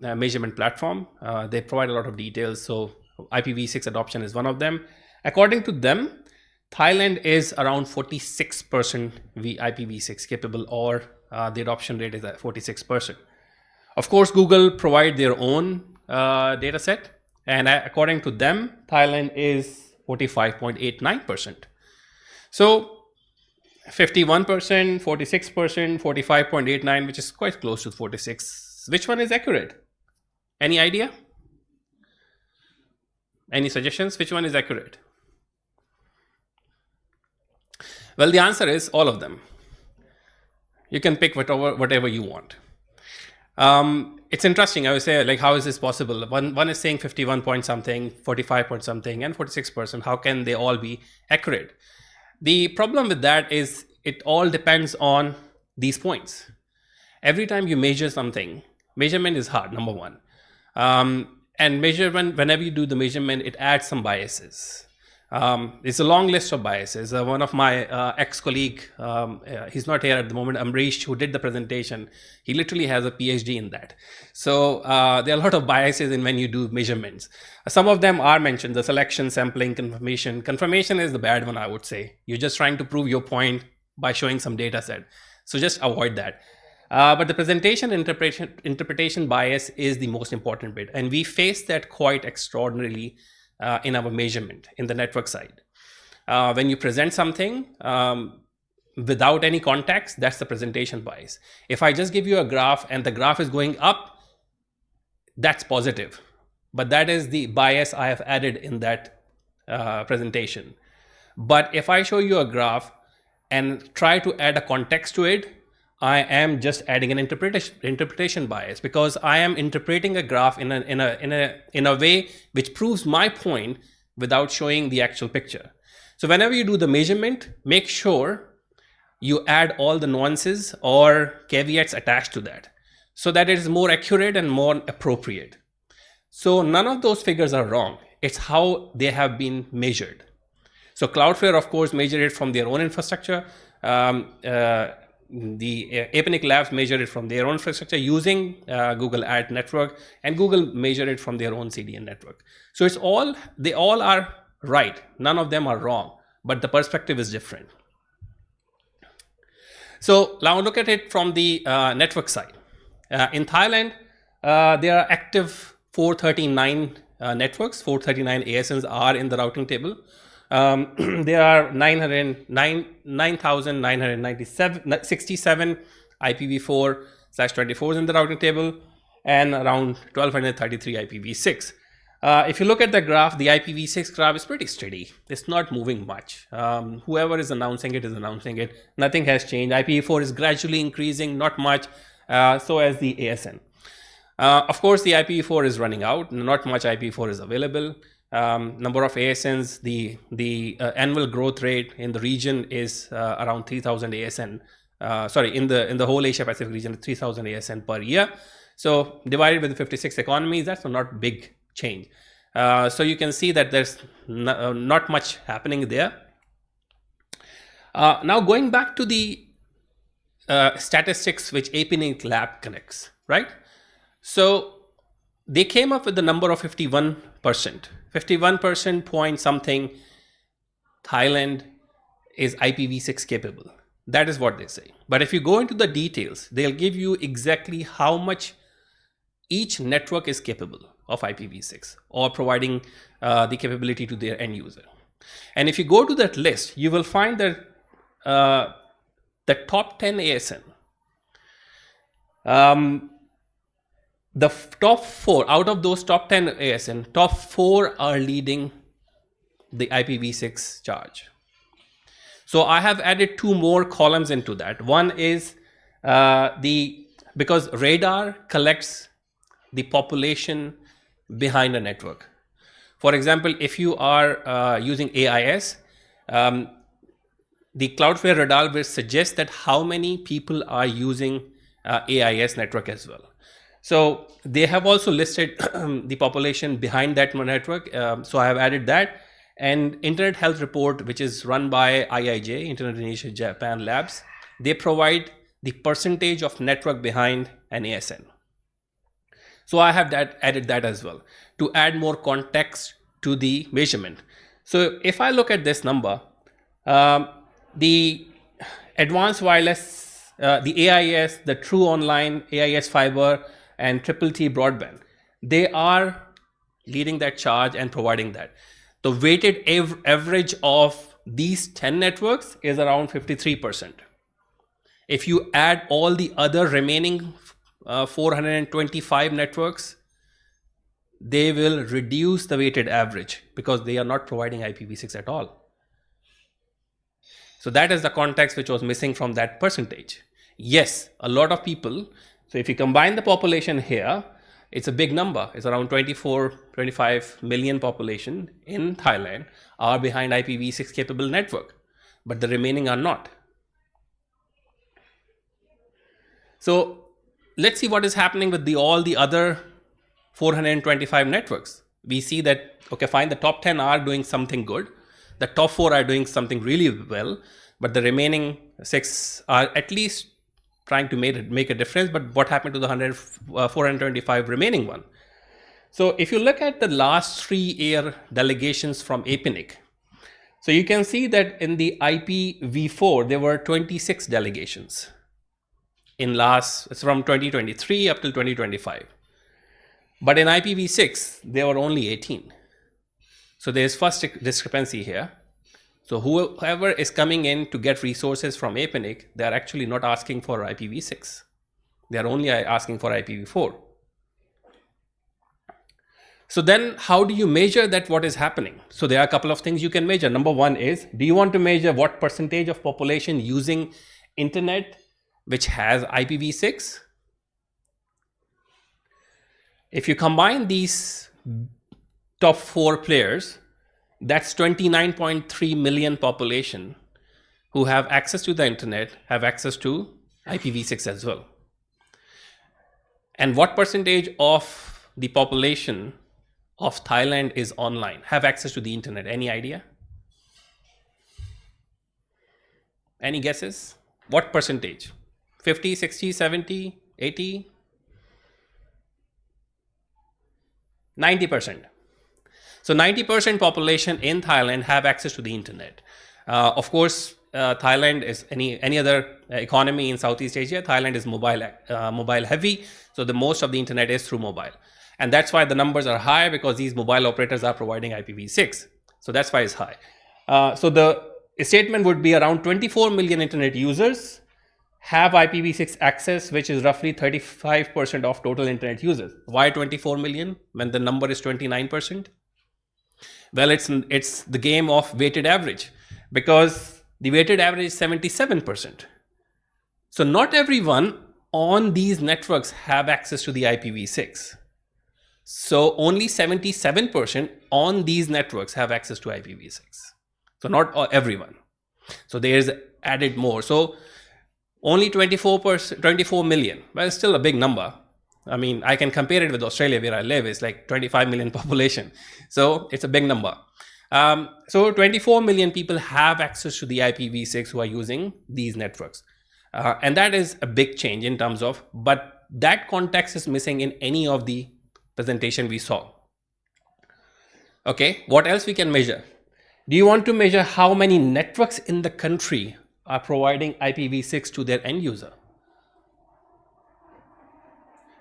measurement platform. They provide a lot of details. So IPv6 adoption is one of them. According to them, Thailand is around 46% IPv6 capable, or the adoption rate is at 46%. Of course, Google provide their own data set, and according to them, Thailand is 45.89%. So 51%, 46%, 45.89%, which is quite close to 46. Which one is accurate? Any idea? Any suggestions? Which one is accurate? Well, the answer is all of them. You can pick whatever you want. It's interesting. I would say, like, how is this possible? One is saying 51 point something, 45 point something, and 46%. How can they all be accurate? The problem with that is it all depends on these points. Every time you measure something, measurement is hard, number one. And measurement, whenever you do the measurement, it adds some biases. It's a long list of biases. One of my ex-colleague, he's not here at the moment, Amrish, who did the presentation, he literally has a PhD in that. So there are a lot of biases in when you do measurements. Some of them are mentioned, the selection, sampling, confirmation. Confirmation is the bad one, I would say. You're just trying to prove your point by showing some data set. So just avoid that. But the presentation interpretation bias is the most important bit. And we face that quite extraordinarily in our measurement in the network side. When you present something without any context, that's the presentation bias. If I just give you a graph and the graph is going up, that's positive. But that is the bias I have added in that presentation. But if I show you a graph and try to add a context to it, I am just adding an interpretation bias, because I am interpreting a graph in a way which proves my point without showing the actual picture. So whenever you do the measurement, make sure you add all the nuances or caveats attached to that, so that it is more accurate and more appropriate. So none of those figures are wrong. It's how they have been measured. So Cloudflare, of course, measured it from their own infrastructure. The APNIC Labs measure it from their own infrastructure using Google Ad Network, and Google measure it from their own CDN network. So they all are right. None of them are wrong, but the perspective is different. So now look at it from the network side. In Thailand, there are active 439 networks. 439 ASNs are in the routing table. There are 9,967 IPv4/24s in the routing table, and around 1,233 IPv6. If you look at the graph, the IPv6 graph is pretty steady. It's not moving much. Whoever is announcing it is announcing it. Nothing has changed. IPv4 is gradually increasing, not much. So as the ASN. Of course, the IPv4 is running out. Not much IPv4 is available. Number of ASNs, the annual growth rate in the region is around 3,000 ASN. In the whole Asia Pacific region, 3,000 ASN per year. So divided with the 56 economies, that's not big change. So you can see that there's not much happening there. Now going back to the statistics which APNIC Lab connects, right? So they came up with the number of 51%. 51% point something Thailand is IPv6 capable. That is what they say. But if you go into the details, they'll give you exactly how much each network is capable of IPv6 or providing the capability to their end user. And if you go to that list, you will find that the top 10 ASN, the top 4 out of those top 10 ASN, top 4 are leading the IPv6 charge. So I have added 2 more columns into that. One is because radar collects the population behind a network. For example, if you are using AIS, the Cloudflare radar will suggest that how many people are using AIS network as well. So they have also listed the population behind that network. So I have added that. And Internet Health Report, which is run by IIJ, Internet Initiative Japan Labs, they provide the percentage of network behind an ASN. So I have added that as well to add more context to the measurement. So if I look at this number, the advanced wireless, the AIS, the true online, AIS fiber, and Triple T broadband, they are leading that charge and providing that. The weighted average of these 10 networks is around 53%. If you add all the other remaining 425 networks, they will reduce the weighted average because they are not providing IPv6 at all. So that is the context which was missing from that percentage. Yes, a lot of people. So if you combine the population here, it's a big number. It's around 25 million population in Thailand are behind IPv6 capable network, but the remaining are not. So let's see what is happening with all the other 425 networks. We see that, okay, fine, the top 10 are doing something good. The top 4 are doing something really well, but the remaining 6 are at least trying to make a difference. But what happened to the 425 remaining one? So if you look at the last 3-year delegations from APNIC, so you can see that in the IPv4, there were 26 delegations it's from 2023 up till 2025. But in IPv6, there were only 18. So there's first discrepancy here. So whoever is coming in to get resources from APNIC, they are actually not asking for IPv6. They are only asking for IPv4. So then how do you measure that what is happening? So there are a couple of things you can measure. Number one is, do you want to measure what percentage of population using internet which has IPv6? If you combine these top 4 players, that's 29.3 million population who have access to the internet, have access to IPv6 as well. And what percentage of the population of Thailand is online, have access to the internet? Any idea? Any guesses? What percentage? 50, 60, 70, 80? 90%. So 90% population in Thailand have access to the internet. Of course, Thailand is any other economy in Southeast Asia. Thailand is mobile heavy. So the most of the internet is through mobile. And that's why the numbers are high, because these mobile operators are providing IPv6. So that's why it's high. So the statement would be around 24 million internet users have IPv6 access, which is roughly 35% of total internet users. Why 24 million when the number is 29%? Well, it's the game of weighted average, because the weighted average is 77%. So not everyone on these networks have access to the IPv6. So only 77% on these networks have access to IPv6. So not everyone. So there's added more. So only 24 million. Well, it's still a big number. I mean, I can compare it with Australia, where I live. It's like 25 million population. So it's a big number. So 24 million people have access to the IPv6 who are using these networks. And that is a big change in terms of, but that context is missing in any of the presentation we saw. Okay, what else we can measure? Do you want to measure how many networks in the country are providing IPv6 to their end user?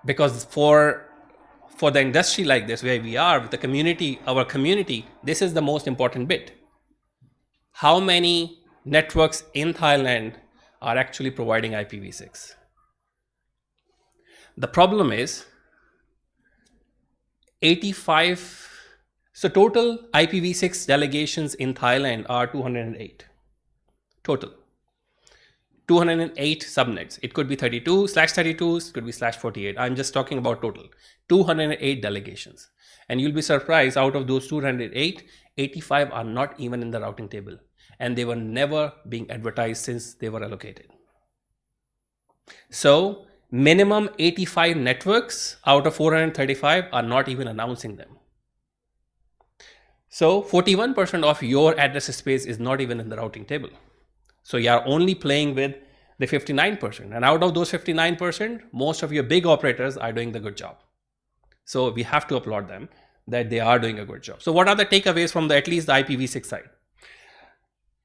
Because for the industry like this, where we are with the community, our community, this is the most important bit. How many networks in Thailand are actually providing IPv6? The problem is 85. So total IPv6 delegations in Thailand are 208. Total. 208 subnets. It could be 32/32s, it could be /48. I'm just talking about total. 208 delegations. And you'll be surprised, out of those 208, 85 are not even in the routing table. And they were never being advertised since they were allocated. So minimum 85 networks out of 435 are not even announcing them. So 41% of your address space is not even in the routing table. So you are only playing with the 59%. And out of those 59%, most of your big operators are doing the good job. So we have to applaud them that they are doing a good job. So what are the takeaways from at least the IPv6 side?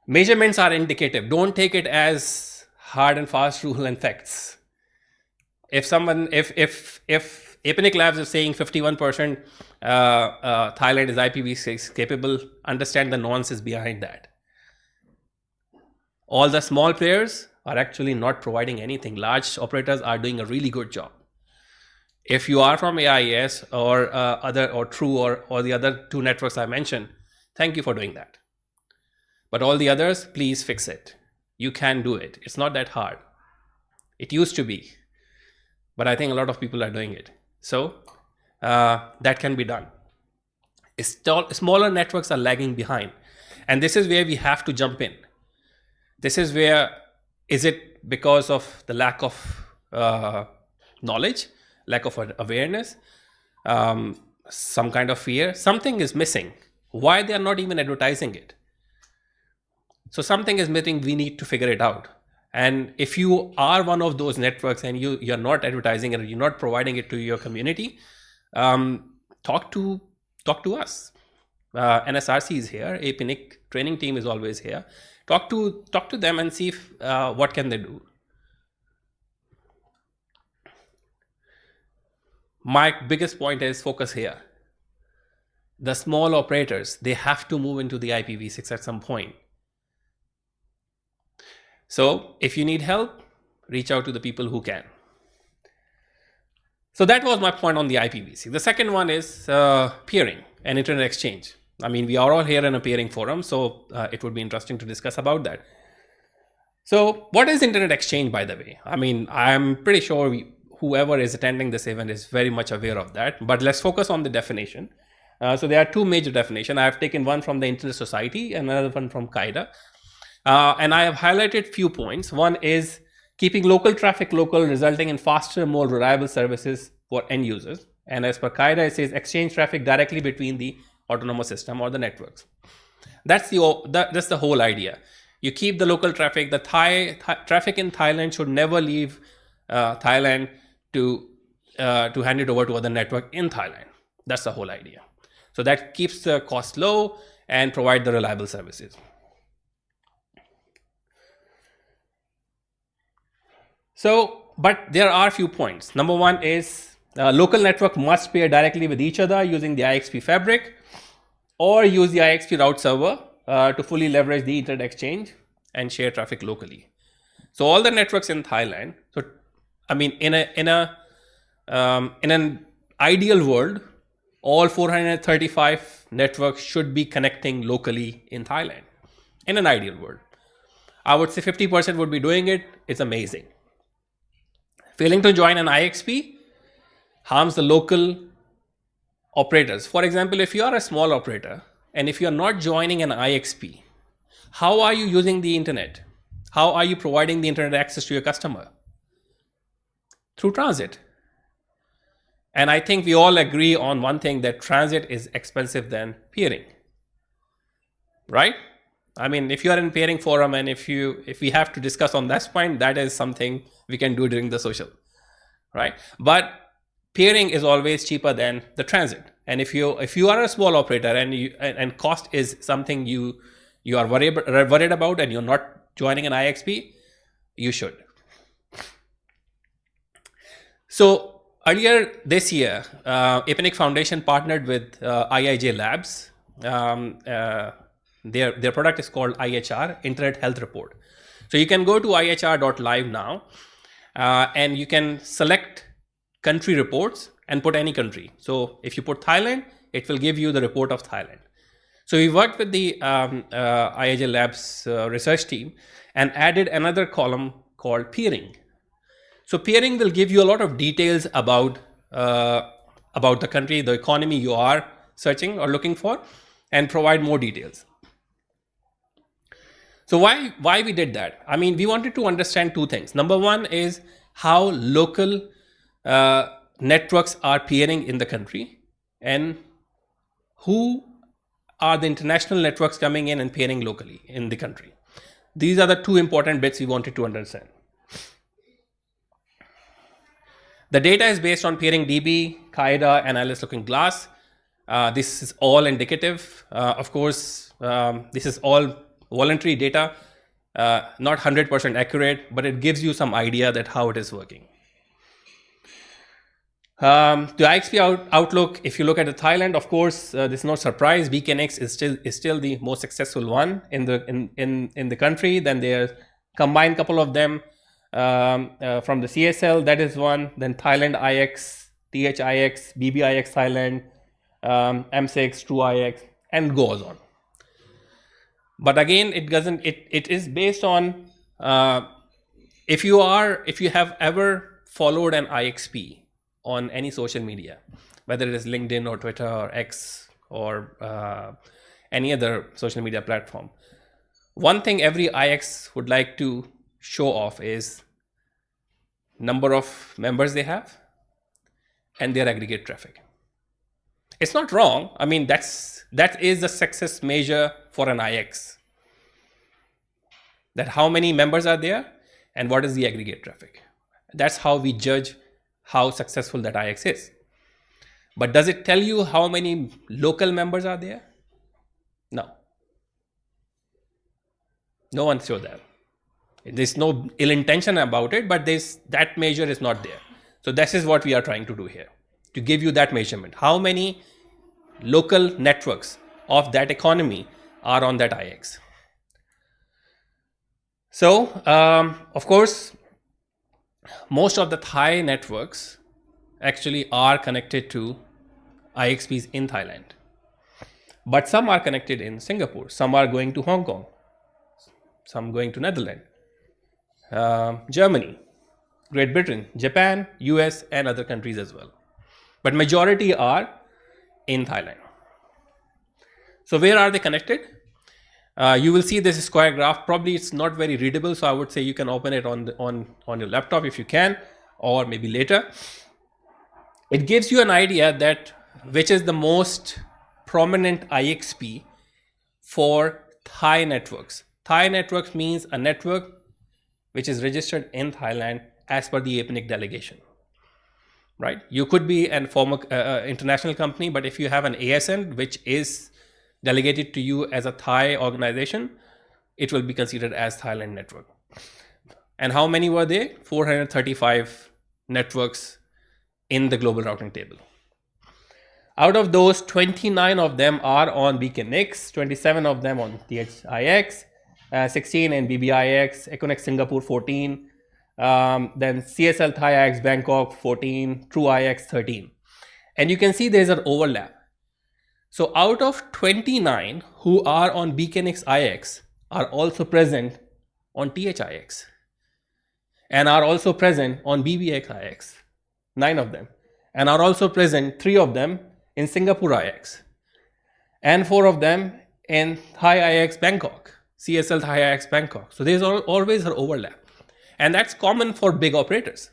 Measurements are indicative. Don't take it as hard and fast rule and facts. If APNIC Labs is saying 51% Thailand is IPv6 capable, understand the nuances behind that. All the small players are actually not providing anything. Large operators are doing a really good job. If you are from AIS or True or the other two networks I mentioned, thank you for doing that. But all the others, please fix it. You can do it. It's not that hard. It used to be, but I think a lot of people are doing it. So that can be done. Smaller networks are lagging behind. And this is where we have to jump in. This is where, is it because of the lack of knowledge, lack of awareness, some kind of fear? Something is missing. Why they are not even advertising it? So something is missing. We need to figure it out. And if you are one of those networks and you're not advertising it, or you're not providing it to your community, talk to us. NSRC is here. APNIC training team is always here. Talk to them and see if, what can they do. My biggest point is focus here. The small operators, they have to move into the IPv6 at some point. So if you need help, reach out to the people who can. So that was my point on the IPv6. The second one is peering and internet exchange. I mean, we are all here in a peering forum, so it would be interesting to discuss about that. So what is internet exchange, by the way? I mean, I'm pretty sure whoever is attending this event is very much aware of that, but let's focus on the definition. So there are two major definitions. I have taken one from the Internet Society and another one from Qaeda. And I have highlighted few points. One is keeping local traffic local, resulting in faster, more reliable services for end users. And as per Qaeda, it says exchange traffic directly between the autonomous system or the networks. That's the whole idea. You keep the local traffic. The traffic in Thailand should never leave Thailand to hand it over to other network in Thailand. That's the whole idea. So that keeps the cost low and provide the reliable services. So, but there are a few points. Number one is local network must pair directly with each other using the IXP fabric, or use the IXP route server to fully leverage the internet exchange and share traffic locally. So all the networks in Thailand. So, I mean, in an ideal world, all 435 networks should be connecting locally in Thailand. In an ideal world, I would say 50% would be doing it. It's amazing. Failing to join an IXP harms the local operators. For example, if you are a small operator and if you are not joining an IXP, how are you using the internet? How are you providing the internet access to your customer? Through transit. And I think we all agree on one thing, that transit is expensive than peering, right? I mean, if you are in peering forum and if we have to discuss on that point, that is something we can do during the social, right? But peering is always cheaper than the transit. And if you are a small operator and cost is something you are worried about and you're not joining an IXP, you should. So earlier this year, APNIC Foundation partnered with IIJ Labs. Their product is called IHR, Internet Health Report. So you can go to IHR.live now and you can select country reports and put any country. So if you put Thailand, it will give you the report of Thailand. So we worked with the IIJ Labs research team and added another column called peering. So peering will give you a lot of details about the country, the economy you are searching or looking for, and provide more details. So why we did that? I mean, we wanted to understand two things. Number one is how local networks are peering in the country, and who are the international networks coming in and peering locally in the country. These are the two important bits we wanted to understand. The data is based on peering DB, Qaeda, Analyst, Looking Glass. This is all indicative. Of course, this is all voluntary data, not 100% accurate, but it gives you some idea that how it is working. The IXP outlook, if you look at the Thailand, of course, there's no surprise. BPF2025 is still the most successful one in the country. Then there's combined couple of them from the CSL, that is one. Then Thailand IX, THIX, BBIX Thailand, M6, True IX, and goes on. But again, it is based on if you have ever followed an IXP on any social media, whether it is LinkedIn or Twitter or X or any other social media platform. One thing every IX would like to show off is number of members they have and their aggregate traffic. It's not wrong. I mean, that is the success measure for an IX. That how many members are there and what is the aggregate traffic. That's how we judge how successful that IX is. But does it tell you how many local members are there? No. No one showed that. There's no ill intention about it, but that measure is not there. So this is what we are trying to do here, to give you that measurement. How many local networks of that economy are on that IX? So, of course, most of the Thai networks actually are connected to IXPs in Thailand. But some are connected in Singapore. Some are going to Hong Kong. Some going to Netherlands, Germany, Great Britain, Japan, US, and other countries as well. But majority are in Thailand. So where are they connected? You will see this square graph. Probably it's not very readable, so I would say you can open it on your laptop if you can, or maybe later. It gives you an idea that which is the most prominent IXP for Thai networks. Thai networks means a network which is registered in Thailand as per the APNIC delegation. Right? You could be a former international company, but if you have an ASN which is delegated to you as a Thai organization, it will be considered as Thailand network. And how many were they? 435 networks in the global routing table. Out of those, 29 of them are on BPF2025, 27 of them on THIX, 16 in BBIX, Econex Singapore 14, then CSL Thai IX Bangkok 14, True IX 13. And you can see there's an overlap. So out of 29 who are on BPF2025 IX are also present on THIX and are also present on BBIX, 9 of them, and are also present, 3 of them in Singapore IX and 4 of them in Thai IX Bangkok, CSL Thai IX Bangkok. So there's always an overlap, and that's common for big operators.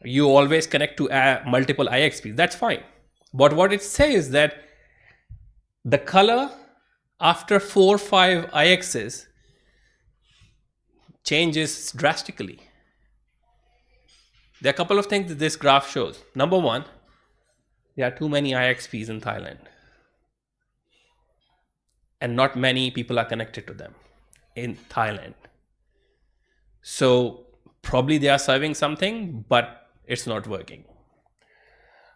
You always connect to multiple IXPs, that's fine. But what it says is that the color after 4 or 5 IXs changes drastically. There are a couple of things that this graph shows. Number one, there are too many IXPs in Thailand. And not many people are connected to them in Thailand. So probably they are serving something, but it's not working.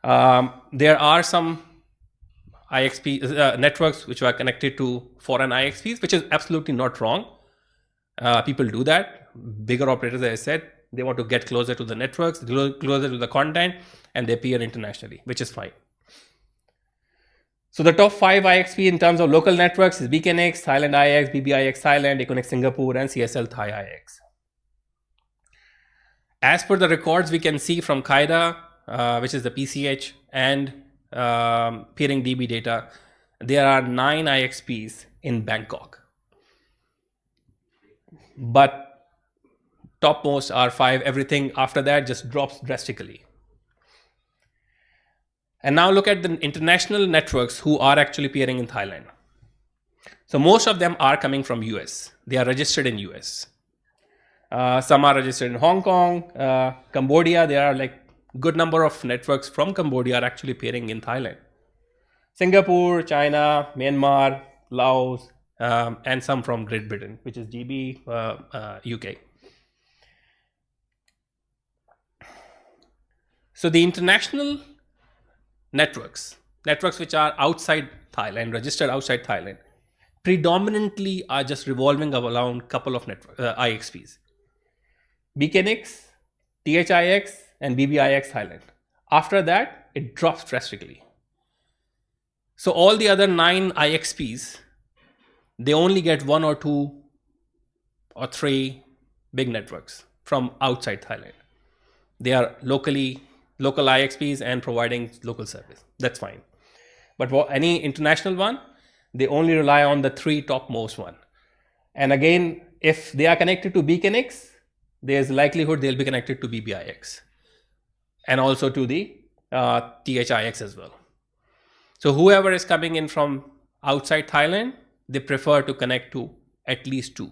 There are some IXP networks which are connected to foreign IXPs, which is absolutely not wrong. People do that. Bigger operators, as I said, they want to get closer to the networks, closer to the content, and they appear internationally, which is fine. So the top 5 IXP in terms of local networks is BKNX, Thailand IX, BBIX Thailand, Econex Singapore, and CSL Thai IX. As per the records we can see from KAIDA, which is the PCH, and peering DB data, there are 9 IXPs in Bangkok. But topmost are 5. Everything after that just drops drastically. And now look at the international networks who are actually peering in Thailand. So most of them are coming from US. They are registered in US. Some are registered in Hong Kong, Cambodia. There are like good number of networks from Cambodia are actually peering in Thailand. Singapore, China, Myanmar, Laos, and some from Great Britain, which is GB, UK. So the international networks which are outside Thailand, registered outside Thailand, predominantly are just revolving around a couple of IXPs. BKNX, THIX, and BBIX Thailand. After that, it drops drastically. So all the other 9 IXPs, they only get 1 or 2 or 3 big networks from outside Thailand. They are local IXPs and providing local service. That's fine. But for any international one, they only rely on the 3 topmost one. And again, if they are connected to BKNX, there's likelihood they'll be connected to BBIX and also to the THIX as well. So whoever is coming in from outside Thailand, they prefer to connect to at least 2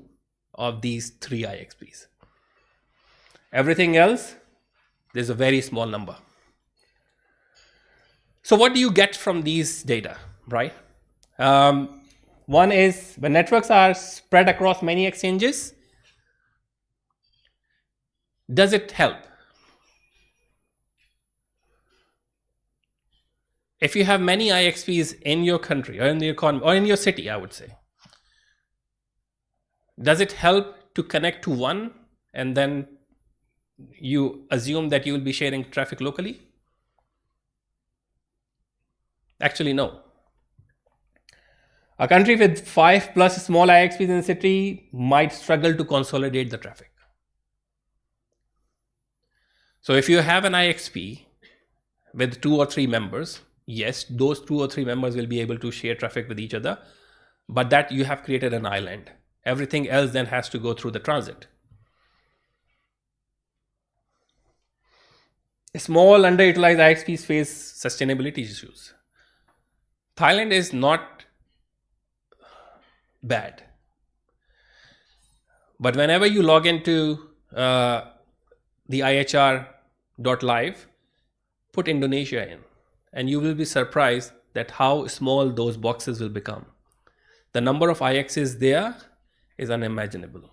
of these 3 IXPs. Everything else, there's a very small number. So what do you get from these data, right? One is when networks are spread across many exchanges, does it help? If you have many IXPs in your country or in your or in your city, I would say, does it help to connect to one and then you assume that you will be sharing traffic locally? Actually, no. A country with 5+ small IXPs in the city might struggle to consolidate the traffic. So if you have an IXP with 2 or 3 members, yes, those 2 or 3 members will be able to share traffic with each other, but that you have created an island. Everything else then has to go through the transit. Small underutilized IXPs face sustainability issues. Thailand is not bad. But whenever you log into the IHR.live, put Indonesia in, and you will be surprised that how small those boxes will become. The number of IXs there is unimaginable.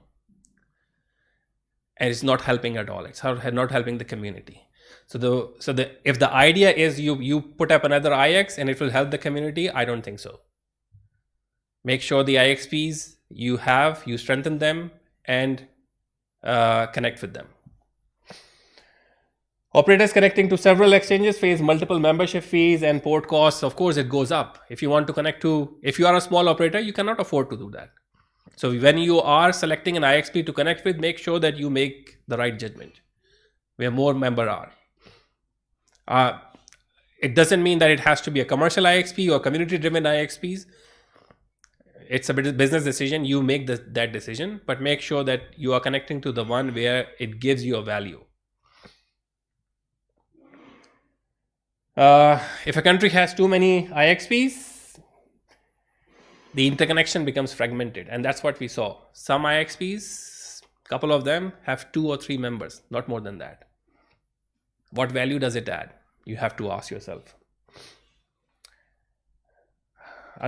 And it's not helping at all. It's not helping the community. So if the idea is you put up another IX and it will help the community, I don't think so. Make sure the IXPs you strengthen them and connect with them. Operators connecting to several exchanges face multiple membership fees and port costs. Of course, it goes up. If you want to connect to, if you are a small operator, you cannot afford to do that. So when you are selecting an IXP to connect with, make sure that you make the right judgment where more members are. It doesn't mean that it has to be a commercial IXP or community-driven IXPs. It's a business decision. You make that decision, but make sure that you are connecting to the one where it gives you a value. If a country has too many IXPs, the interconnection becomes fragmented, and that's what we saw. Some IXPs, a couple of them, have 2 or 3 members, not more than that. What value does it add? You have to ask yourself.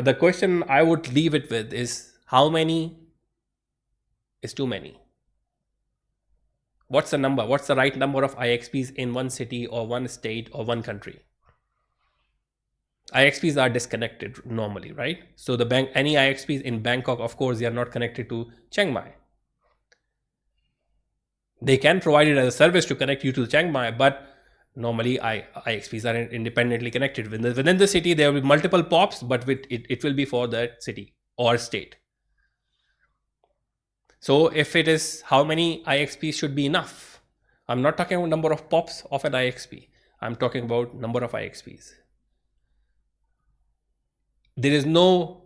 The question I would leave it with is, how many is too many? What's the number? What's the right number of IXPs in one city or one state or one country? IXPs are disconnected normally, right? So any IXPs in Bangkok, of course, they are not connected to Chiang Mai. They can provide it as a service to connect you to Chiang Mai, but normally IXPs are independently connected. Within the city, there will be multiple POPs, but it will be for that city or state. So if it is how many IXPs should be enough, I'm not talking about number of POPs of an IXP. I'm talking about number of IXPs. There is no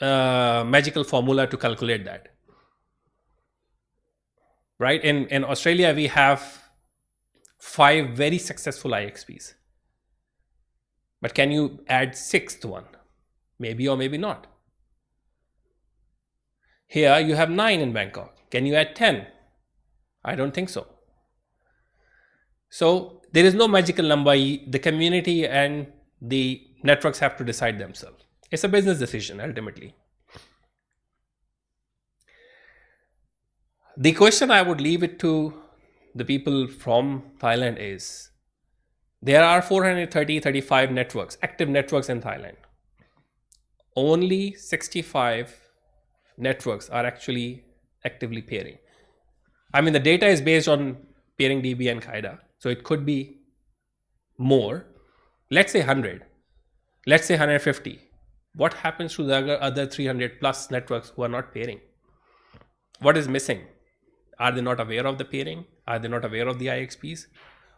magical formula to calculate that. Right? In Australia, we have 5 very successful IXPs. But can you add 6th one? Maybe or maybe not. Here you have 9 in Bangkok. Can you add 10? I don't think so. So there is no magical number. The community and the networks have to decide themselves. It's a business decision ultimately. The question I would leave it to the people from Thailand is, there are 435 networks, active networks in Thailand. Only 65 networks are actually actively pairing. I mean, the data is based on pairing DB and Qaeda, so it could be more. Let's say 100. Let's say 150. What happens to the other 300 plus networks who are not pairing? What is missing? Are they not aware of the pairing? Are they not aware of the IXPs?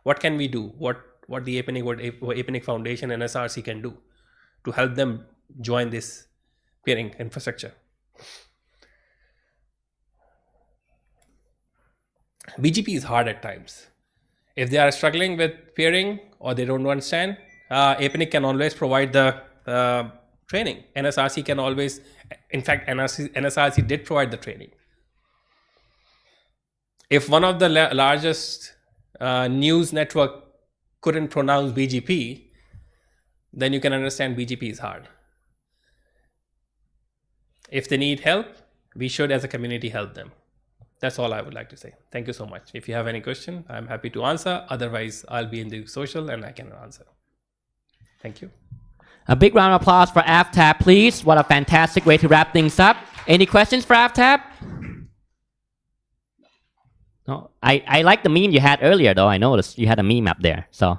What can we do? What the APNIC Foundation and SRC can do to help them join this pairing infrastructure? BGP is hard at times. If they are struggling with pairing or they don't understand, APNIC can always provide the training. NSRC can always, in fact, NSRC did provide the training. If one of the largest news network couldn't pronounce BGP, then you can understand BGP is hard. If they need help, we should as a community help them. That's all I would like to say. Thank you so much. If you have any question, I'm happy to answer. Otherwise, I'll be in the social and I can answer. Thank you. A big round of applause for Aftab, please. What a fantastic way to wrap things up. Any questions for Aftab? No, I like the meme you had earlier, though. I noticed you had a meme up there. So